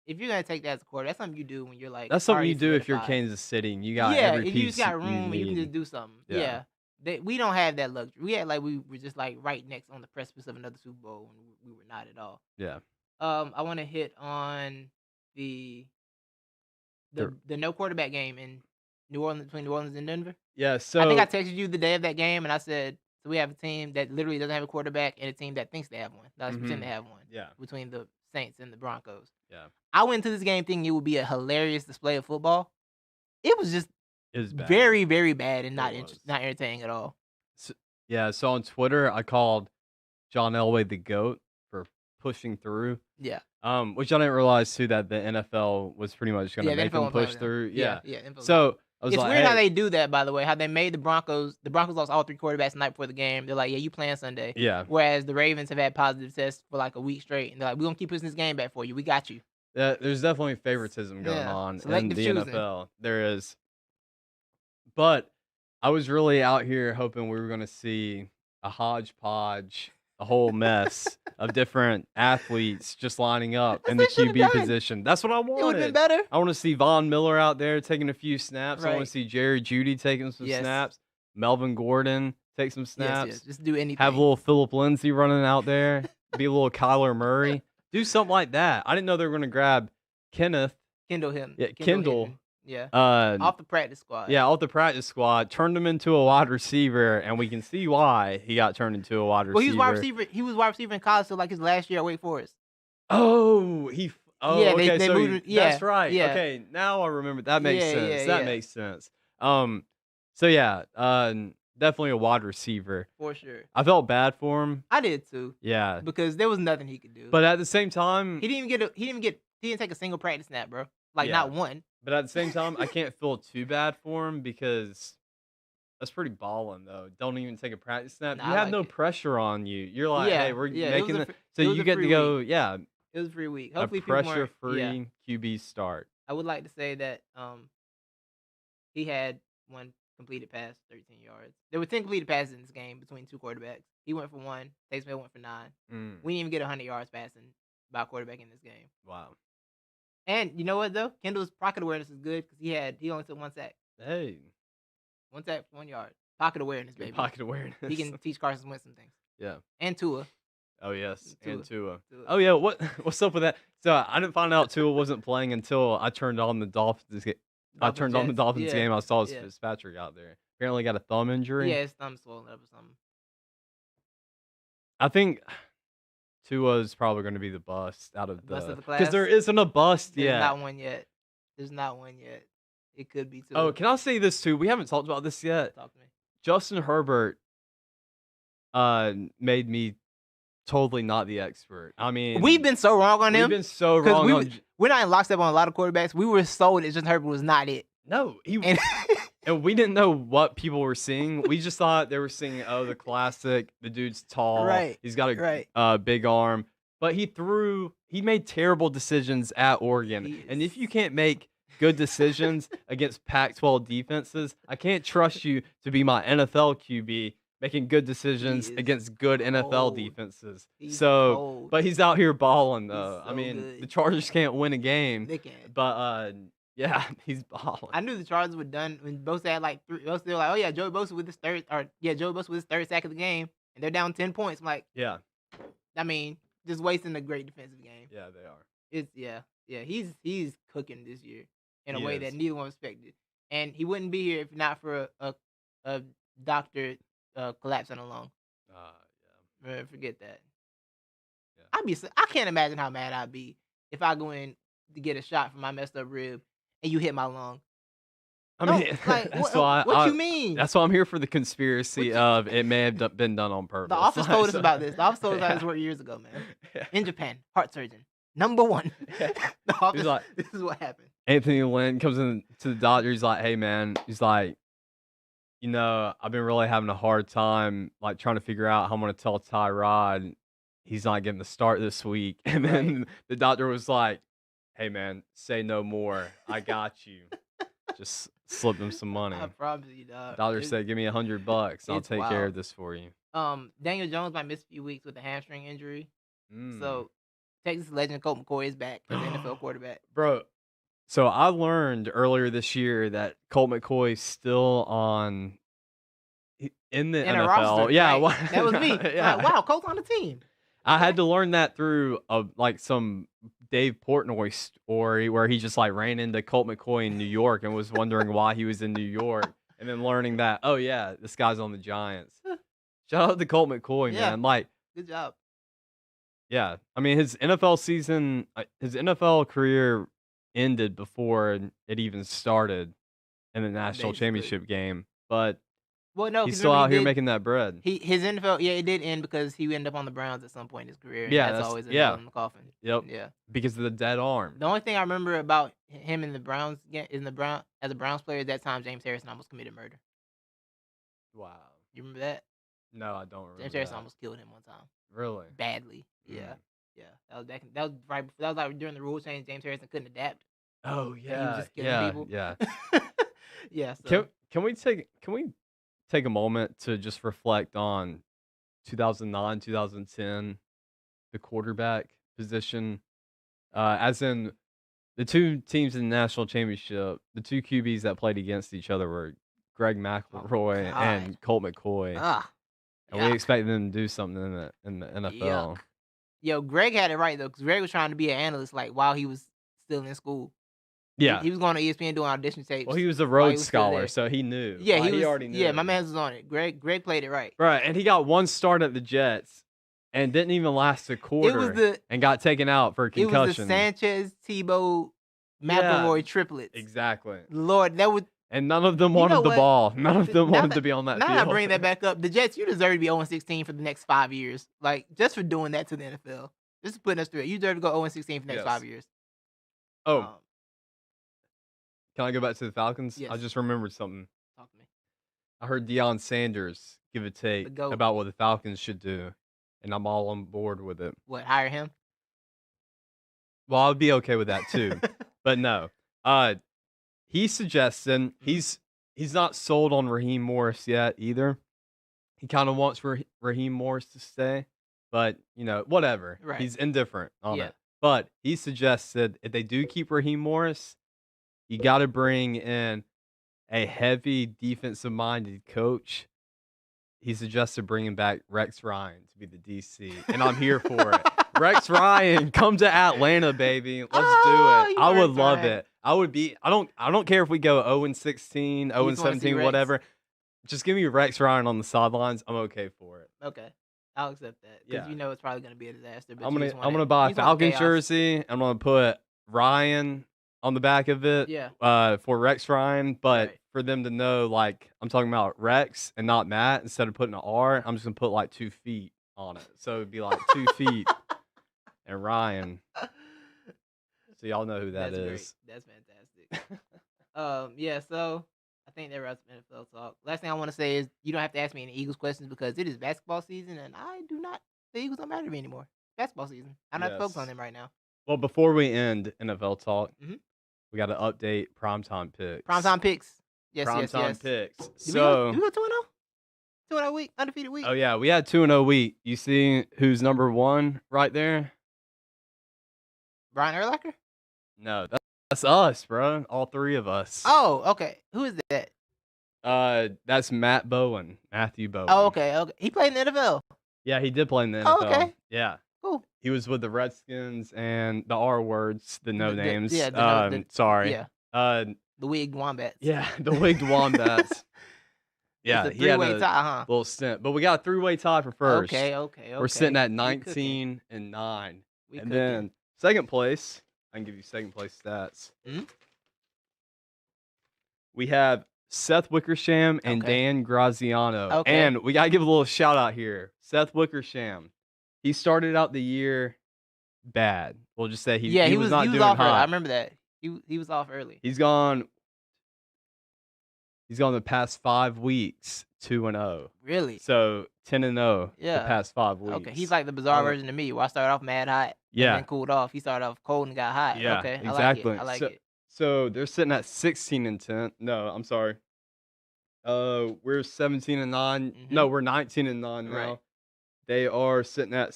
S2: If you're gonna take that as a quarter, that's something you do when you're like.
S1: That's something
S2: already
S1: you do if you're
S2: solidified.
S1: Kansas City and you got
S2: Yeah,
S1: every
S2: and
S1: piece
S2: you just got room and you can
S1: need.
S2: just do something.
S1: Yeah.
S2: Yeah. We don't have that luxury. We had like we were just like right next on the precipice of another Super Bowl, and we were not at all.
S1: Yeah.
S2: I want to hit on the no quarterback game in New Orleans between New Orleans and Denver.
S1: Yeah. So
S2: I think I texted you the day of that game, and I said, so we have a team that literally doesn't have a quarterback and a team that thinks they have one. That's pretend they have one.
S1: Yeah.
S2: Between the Saints and the Broncos.
S1: Yeah.
S2: I went to this game thinking it would be a hilarious display of football. It was just
S1: It was bad.
S2: very, very bad and not
S1: It was.
S2: not entertaining at all.
S1: Yeah. So on Twitter, I called John Elway the GOAT for pushing through.
S2: Yeah.
S1: Which I didn't realize too that the NFL was pretty much going to
S2: Yeah, the
S1: make
S2: NFL
S1: him
S2: won't play
S1: push
S2: with them.
S1: through.
S2: Yeah.
S1: So I was
S2: It's
S1: like,
S2: weird how
S1: hey,
S2: they do that, by the way. How they made the Broncos lost all three quarterbacks the night before the game. They're like, yeah, you playing Sunday.
S1: yeah.
S2: Whereas the Ravens have had positive tests for like a week straight, and they're like, we're gonna keep pushing this game back for you. We got you.
S1: There's definitely favoritism going
S2: Yeah,
S1: on in
S2: selective
S1: the
S2: choosing.
S1: NFL. There is. But I was really out here hoping we were going to see a hodgepodge, a whole mess of different athletes just lining up
S2: That's
S1: in
S2: what
S1: the
S2: they should've
S1: QB
S2: done.
S1: position. That's what I
S2: It would have been
S1: wanted.
S2: better.
S1: I want to see Von Miller out there taking a few snaps. I want
S2: Right.
S1: to see Jerry Jeudy taking some
S2: Yes.
S1: snaps. Melvin Gordon take some snaps.
S2: Yes. Just do anything.
S1: Have a little Philip Lindsay running out there. Be a little Kyler Murray. Do something like that. I didn't know they were going to grab Kenneth.
S2: Kendall him.
S1: Yeah, Kendall.
S2: Hinton. Yeah.
S1: Uh,
S2: Off the practice squad.
S1: yeah, off the practice squad, turned him into a wide receiver, and we can see why he got turned into a wide receiver.
S2: Well, he was wide receiver. He was wide receiver in college, so like his last year at Wake Forest.
S1: Oh,
S2: Yeah, they
S1: okay, so
S2: moved him- yeah,
S1: that's right.
S2: yeah.
S1: Okay, now I remember. That makes
S2: Yeah,
S1: sense.
S2: yeah,
S1: That
S2: yeah.
S1: makes sense. So yeah, definitely a wide receiver.
S2: For sure.
S1: I felt bad for him.
S2: I did too,
S1: Yeah,
S2: because there was nothing he could do.
S1: but at the same time,
S2: he didn't take a single practice snap, bro. Like
S1: Yeah.
S2: not one.
S1: But at the same time, I can't feel too bad for him because that's pretty balling, though. Don't even take a practice snap.
S2: Nah,
S1: You
S2: I
S1: have
S2: like
S1: no
S2: it.
S1: pressure on you. You're like,
S2: Yeah,
S1: hey, we're
S2: yeah, it was
S1: making
S2: a
S1: the.
S2: fr-
S1: So
S2: it was
S1: you
S2: a
S1: get to
S2: free
S1: go,
S2: week.
S1: yeah,
S2: It was a free week.
S1: a
S2: Hopefully, people weren't-
S1: pressure-free
S2: Yeah.
S1: QB start.
S2: I would like to say that he had one completed pass, 13 yards. There were 10 completed passes in this game between two quarterbacks. He went for 1. Taysom went for 9.
S1: Mm,
S2: We didn't even get 100 yards passing by a quarterback in this game.
S1: wow.
S2: And you know what though? Kendall's pocket awareness is good because he only took 1 sack.
S1: Hey,
S2: 1 sack, 1 yard. Pocket awareness,
S1: good
S2: baby.
S1: pocket awareness.
S2: He can teach Carson Wentz some things.
S1: Yeah.
S2: And Tua.
S1: Oh yes, and Tua.
S2: Tua.
S1: Oh yeah. What's up with that? So I didn't find out Tua wasn't playing until I turned on the Dolphins. I turned on the
S2: Jets.
S1: Dolphins
S2: Yeah.
S1: game. I saw
S2: Yeah.
S1: Fitzpatrick out there. Apparently got a thumb injury.
S2: Yeah, his thumb's swollen up or something.
S1: I think Tua's probably going to be the bust out of
S2: Bust
S1: the
S2: of the
S1: because there
S2: class?
S1: isn't a bust
S2: There's
S1: yet.
S2: not one yet. There's not one yet. It could be Tua.
S1: Oh, can I say this too? We haven't talked about this yet.
S2: Talk to me.
S1: Justin Herbert made me totally not the expert. I mean,
S2: We've been so wrong on
S1: we've
S2: him.
S1: been so
S2: 'Cause
S1: wrong on
S2: we're not in lockstep on a lot of quarterbacks. We were sold that Justin Herbert was not it.
S1: no, he
S2: And
S1: and we didn't know what people were seeing. We just thought they were seeing, oh, the classic. The dude's tall.
S2: Right,
S1: He's got a
S2: right.
S1: big arm. But he made terrible decisions at Oregon.
S2: He
S1: And if
S2: is-
S1: you can't make good decisions against Pac-12 defenses, I can't trust you to be my NFL QB making good decisions
S2: is
S1: against good NFL
S2: cold.
S1: defenses.
S2: He's
S1: So,
S2: cold.
S1: but he's out here balling though. I
S2: so
S1: mean,
S2: good.
S1: the Chargers can't win a game,
S2: They can.
S1: but yeah, he's balling.
S2: I knew the Chargers were done when Bosa had like 3. They were like, oh yeah, Joey Bosa with his third sack of the game, and they're down 10 points. I'm like,
S1: Yeah,
S2: I mean, just wasting a great defensive game.
S1: yeah, they are.
S2: It's yeah. He's cooking this year in a
S1: He
S2: way
S1: is.
S2: that neither one expected, and he wouldn't be here if not for a doctor collapsing on a lung.
S1: Yeah.
S2: Man, forget that.
S1: Yeah.
S2: I can't imagine how mad I'd be if I go in to get a shot for my messed up rib and you hit my lung.
S1: I
S2: No,
S1: mean,
S2: like
S1: that's
S2: what?
S1: why
S2: What you mean?
S1: that's why I'm here for the conspiracy
S2: you-
S1: of it may have been done on purpose.
S2: The office
S1: Like,
S2: told us
S1: so-
S2: about this. The office told us about
S1: Yeah.
S2: this work years ago, man.
S1: Yeah.
S2: In Japan, heart surgeon, #1.
S1: Yeah.
S2: The office.
S1: like-
S2: This is what happened.
S1: Anthony Lynn comes in to the doctor. He's like, "Hey, man," he's like, I've been really having a hard time, like, trying to figure out how I'm gonna tell Tyrod he's not getting the start this week." And then the doctor was like, "Hey, man, say no more. I got you." Just slip him some money.
S2: I promise you, dog.
S1: Doctor said, "Give me $100. I'll
S2: it's
S1: take care
S2: wild.
S1: of this for you."
S2: Daniel Jones might miss a few weeks with a hamstring injury.
S1: Mm.
S2: So Texas legend Colt McCoy is back as an NFL quarterback.
S1: Bro, so I learned earlier this year that Colt McCoy's still in the
S2: In
S1: NFL.
S2: a roster.
S1: Yeah,
S2: right? That was me.
S1: Yeah.
S2: Like, wow, Colt's on the team.
S1: I had to learn that through like some Dave Portnoy story where he just like ran into Colt McCoy in New York and was wondering why he was in New York, and then learning that, oh yeah, this guy's on the Giants. Shout out to Colt McCoy,
S2: Yeah.
S1: man. Like,
S2: Good job.
S1: yeah, I mean his NFL career ended before it even started in the national
S2: Basically.
S1: championship game, but
S2: Well, no,
S1: he's
S2: 'cause
S1: still
S2: remember
S1: out
S2: he
S1: here
S2: did-
S1: making that bread.
S2: His NFL, it did end because he ended up on the Browns at some point in his career. And
S1: Yeah,
S2: that's
S1: that's-
S2: always a
S1: yeah.
S2: nail in the coffin.
S1: Yep,
S2: Yeah.
S1: because of the dead arm.
S2: The only thing I remember about him in the Browns as a Browns player at that time, James Harrison almost committed murder.
S1: Wow.
S2: You remember that?
S1: No, I don't remember.
S2: James Harrison
S1: that.
S2: almost killed him one time.
S1: Really?
S2: Badly. Yeah. Yeah. That was right before, that was like during the rule change. James Harrison couldn't adapt.
S1: Oh
S2: he was
S1: yeah,
S2: just killing
S1: yeah,
S2: people.
S1: yeah.
S2: Yeah. So
S1: Can we take a moment to just reflect on 2009, 2010, the quarterback position, as in the two teams in the national championship, the two QBs that played against each other were Greg McElroy
S2: God.
S1: and Colt McCoy, and we
S2: yuck.
S1: expected them to do something in the NFL.
S2: Yuck. Yo, Greg had it right though, because Greg was trying to be an analyst like while he was still in school.
S1: Yeah.
S2: He was going to ESPN doing audition tapes.
S1: Well, he was a
S2: while he
S1: Rhodes
S2: was still
S1: Scholar,
S2: there.
S1: so he knew.
S2: Yeah,
S1: Like,
S2: he
S1: already knew.
S2: Yeah, my man was on it. Greg played it right.
S1: Right, and he got one start at the Jets and didn't even last a quarter and got taken out for a
S2: It was the
S1: concussion.
S2: Sanchez, Tebow,
S1: Yeah.
S2: McElroy triplets.
S1: Exactly.
S2: Lord, that would.
S1: And none of them
S2: You know
S1: wanted the
S2: what?
S1: ball. None of them
S2: Now
S1: wanted
S2: that-
S1: to be on that
S2: Now
S1: field.
S2: I bring that back up. The Jets, you deserve to be 0-16 for the next 5 years. Like, just for doing that to the NFL. Just putting us through it. You deserve to go 0-16 for the next
S1: Yes.
S2: 5 years.
S1: Oh,
S2: Um,
S1: can I go back to the Falcons? I
S2: Yes.
S1: just remembered something.
S2: talk to me.
S1: I heard Deion Sanders give a take
S2: GOAT.
S1: about what the Falcons should do, and I'm all on board with it.
S2: What, hire him?
S1: Well, I would be okay with that too, but no. He's suggesting he's not sold on Raheem Morris yet either. He kind of wants Raheem Morris to stay, but whatever.
S2: Right.
S1: He's indifferent on
S2: Yeah.
S1: it. But he suggested if they do keep Raheem Morris, you got to bring in a heavy defensive-minded coach. He suggested bringing back Rex Ryan to be the DC, and I'm here for it. Rex Ryan, come to Atlanta, baby. Let's do it.
S2: you
S1: I would
S2: Rex
S1: love
S2: Ryan.
S1: it. I would be. I don't care if we go 0-16,
S2: wanna see
S1: 0-17,
S2: Rex?
S1: whatever. Just give me Rex Ryan on the sidelines. I'm okay for it.
S2: Okay. I'll accept that. Because
S1: Yeah.
S2: you know it's probably going to be a disaster. But
S1: I'm
S2: you
S1: gonna
S2: just want
S1: buy a
S2: you just want
S1: Falcon
S2: chaos.
S1: jersey. I'm gonna put Ryan on the back of it.
S2: Yeah.
S1: For Rex Ryan, but
S2: Right.
S1: for them to know, like, I'm talking about Rex and not Matt. Instead of putting an R, I'm just gonna put like 2 feet on it, so it'd be like 2 feet and Ryan. So y'all know who that
S2: That's
S1: is.
S2: great. That's fantastic. Yeah, so I think that wraps up NFL talk. Last thing I want to say is you don't have to ask me any Eagles questions because it is basketball season and I do not. The Eagles don't matter to me anymore. Basketball season. I'm not focused on
S1: Yes.
S2: them right now.
S1: Well, before we end NFL talk,
S2: Mhm.
S1: we got to update primetime picks.
S2: Primetime picks. Yes,
S1: Primetime
S2: yes.
S1: picks.
S2: Did
S1: So,
S2: we go 2-0? 2-0 week, undefeated week.
S1: oh yeah, we had 2-0 week. You see who's number 1 right there?
S2: Brian Urlacher?
S1: No, that's us, bro. All 3 of us.
S2: Oh, okay. Who is that?
S1: That's Matthew Bowen.
S2: Oh, okay. He played in the NFL.
S1: Yeah, he did play in the
S2: Oh,
S1: NFL.
S2: okay.
S1: Yeah,
S2: Cool.
S1: he was with the Redskins and the R words, the no
S2: The-
S1: names.
S2: yeah, the-
S1: Sorry.
S2: Yeah.
S1: Uh,
S2: The Wigged Wombats.
S1: yeah, the Wigged Wombats. Yeah,
S2: It's a
S1: he had
S2: three-way
S1: a
S2: tie, huh?
S1: little stint, but we got a three-way tie for first.
S2: Okay.
S1: We're sitting at
S2: We cooking.
S1: 19-9,
S2: We
S1: and
S2: cooking.
S1: then second place. I can give you second place stats.
S2: Mhm.
S1: We have Seth Wickersham and
S2: Okay.
S1: Dan Graziano,
S2: Okay.
S1: and we gotta give a little shout out here. Seth Wickersham, he started out the year bad. We'll just say he was not doing
S2: off early. I
S1: hot.
S2: remember that. He was off early.
S1: He's gone the past 5 weeks 2-0.
S2: Really?
S1: So 10-0
S2: Yeah.
S1: the past 5 weeks.
S2: Okay, he's like the bizarre version of me, where I started off mad hot, and
S1: Yeah.
S2: then cooled off. He started off cold and got hot.
S1: Yeah,
S2: Okay,
S1: exactly.
S2: I like it.
S1: So they're sitting at 16-10. No, I'm sorry. We're 17-9. No, we're 19-9 now.
S2: Right.
S1: They are sitting at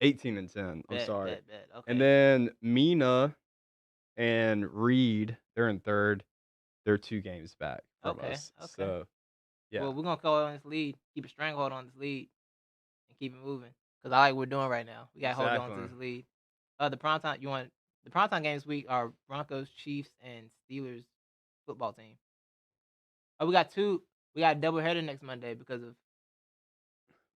S1: 18-10. I'm sorry.
S2: Bet. Okay.
S1: And then Mina and Reed, they're in third. They're 2 games back from us.
S2: Okay.
S1: So, yeah.
S2: Well, we're gonna go on this lead, keep a stranglehold on this lead, and keep it moving. Cause I like what we're doing right now. We gotta hold on to
S1: Exactly.
S2: this lead. The primetime games this week are Broncos, Chiefs, and Steelers football team. Oh, we got a double header next Monday because of.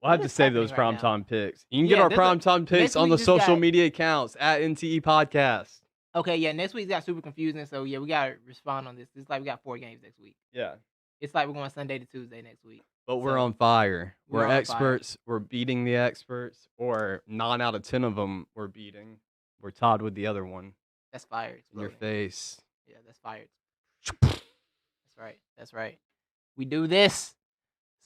S1: We'll have
S2: What
S1: to
S2: is
S1: save those
S2: happening right now?
S1: primetime picks. You can
S2: Yeah,
S1: get our
S2: there's a-
S1: primetime picks
S2: next
S1: on
S2: week
S1: the
S2: just
S1: social
S2: got-
S1: media accounts at NTE Podcast.
S2: Okay, yeah, next week got super confusing, so yeah, we gotta respond on this. It's like we got 4 games next week.
S1: Yeah.
S2: It's like we're going Sunday to Tuesday next week.
S1: But we're
S2: So,
S1: on fire.
S2: we're
S1: We're
S2: on fire.
S1: experts. We're beating the experts. Or 9 out of 10 of them we're beating. We're tied with the other one.
S2: That's fire.
S1: In your
S2: exploding.
S1: face.
S2: Yeah, that's fire. That's right. We do this.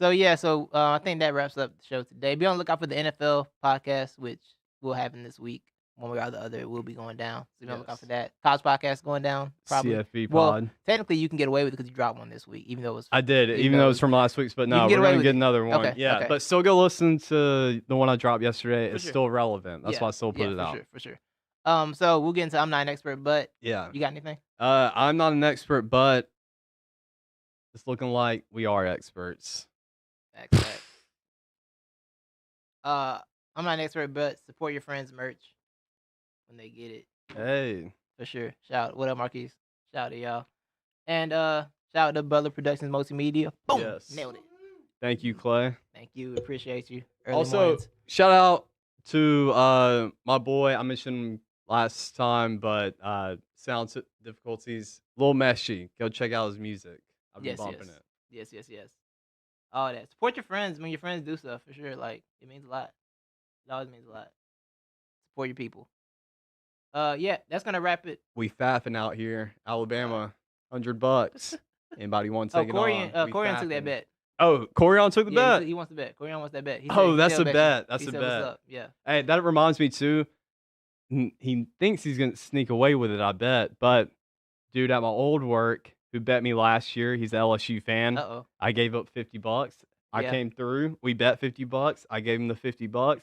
S2: So yeah, I think that wraps up the show today. Be on the lookout for the NFL podcast, which will happen this week. One way or the other, it will be going down. So be on the lookout
S1: Yes.
S2: for that. College podcast going down. Probably.
S1: CFB
S2: Well,
S1: pod.
S2: technically, you can get away with it because you dropped one this week, even though it was.
S1: I did,
S2: even
S1: even
S2: though
S1: though
S2: it
S1: it
S2: was-
S1: was from last week's, but
S2: you
S1: no,
S2: can get
S1: we're
S2: away
S1: going to
S2: with
S1: get
S2: it.
S1: another one.
S2: Okay,
S1: Yeah,
S2: okay.
S1: but still go listen to the one I dropped yesterday. It's
S2: sure.
S1: still relevant. That's why I still put it out.
S2: For sure. So we'll get into I'm not an expert, but
S1: Yeah.
S2: you got anything?
S1: I'm not an expert, but it's looking like we are experts.
S2: Facts. I'm not an expert, but support your friends' merch when they get it.
S1: Hey.
S2: For sure. What up, Marquise? Shout out to y'all. And shout out to Butler Productions Multimedia. Boom!
S1: Yes.
S2: Nailed it.
S1: Thank you, Clay.
S2: Thank you. Appreciate you. Early
S1: Also,
S2: mornings.
S1: shout out to my boy. I mentioned him last time, but sound difficulties, a little meshy. Go check out his music. I've been bumping it.
S2: Yes. All that. Support your friends when your friends do stuff, for sure. Like, it means a lot. It always means a lot. Support your people. Yeah, that's gonna wrap it.
S1: We faffing out here, Alabama, $100. Anybody want to take it on? We
S2: Corian took that
S1: faffing.
S2: bet.
S1: Oh, Corian took the bet.
S2: He wants the bet. Corian wants that bet. He
S1: Oh,
S2: said-
S1: that's
S2: he'll
S1: a
S2: you.
S1: bet. That's
S2: He
S1: a
S2: said, "What's
S1: bet.
S2: up?" Yeah.
S1: Hey, that reminds me too. He thinks he's gonna sneak away with it. I bet, but dude at my old work who bet me last year, he's an LSU fan.
S2: Uh-oh.
S1: I gave up $50. I
S2: Yeah.
S1: came through. We bet $50. I gave him the $50.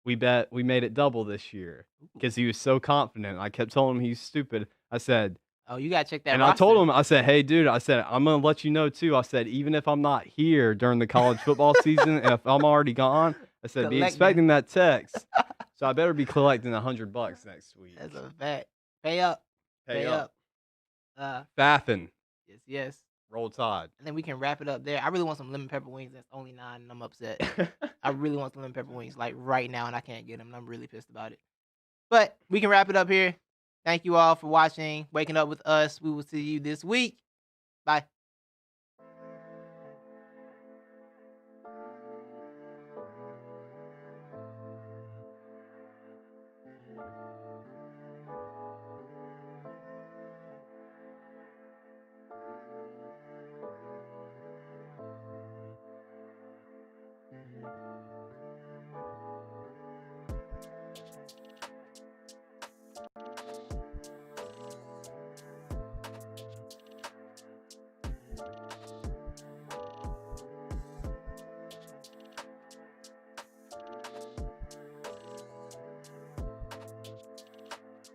S1: We made it double this year because he was so confident. I kept telling him he's stupid. I said,
S2: Oh, you gotta check that.
S1: and
S2: roster.
S1: I told him, I said, hey, dude, I said, I'm going to let you know, too. I said, even if I'm not here during the college football season, and if I'm already gone, I said, be
S2: Collecting.
S1: expecting that text. So I better be collecting $100 next week.
S2: That's a fact. Pay up.
S1: Pay up.
S2: Yes.
S1: Faffin. Roll Tide.
S2: And then we can wrap it up there. I really want some lemon pepper wings. That's only 9, and I'm upset. I really want some lemon pepper wings, like right now, and I can't get them. And I'm really pissed about it. But we can wrap it up here. Thank you all for watching, waking up with us. We will see you this week. Bye.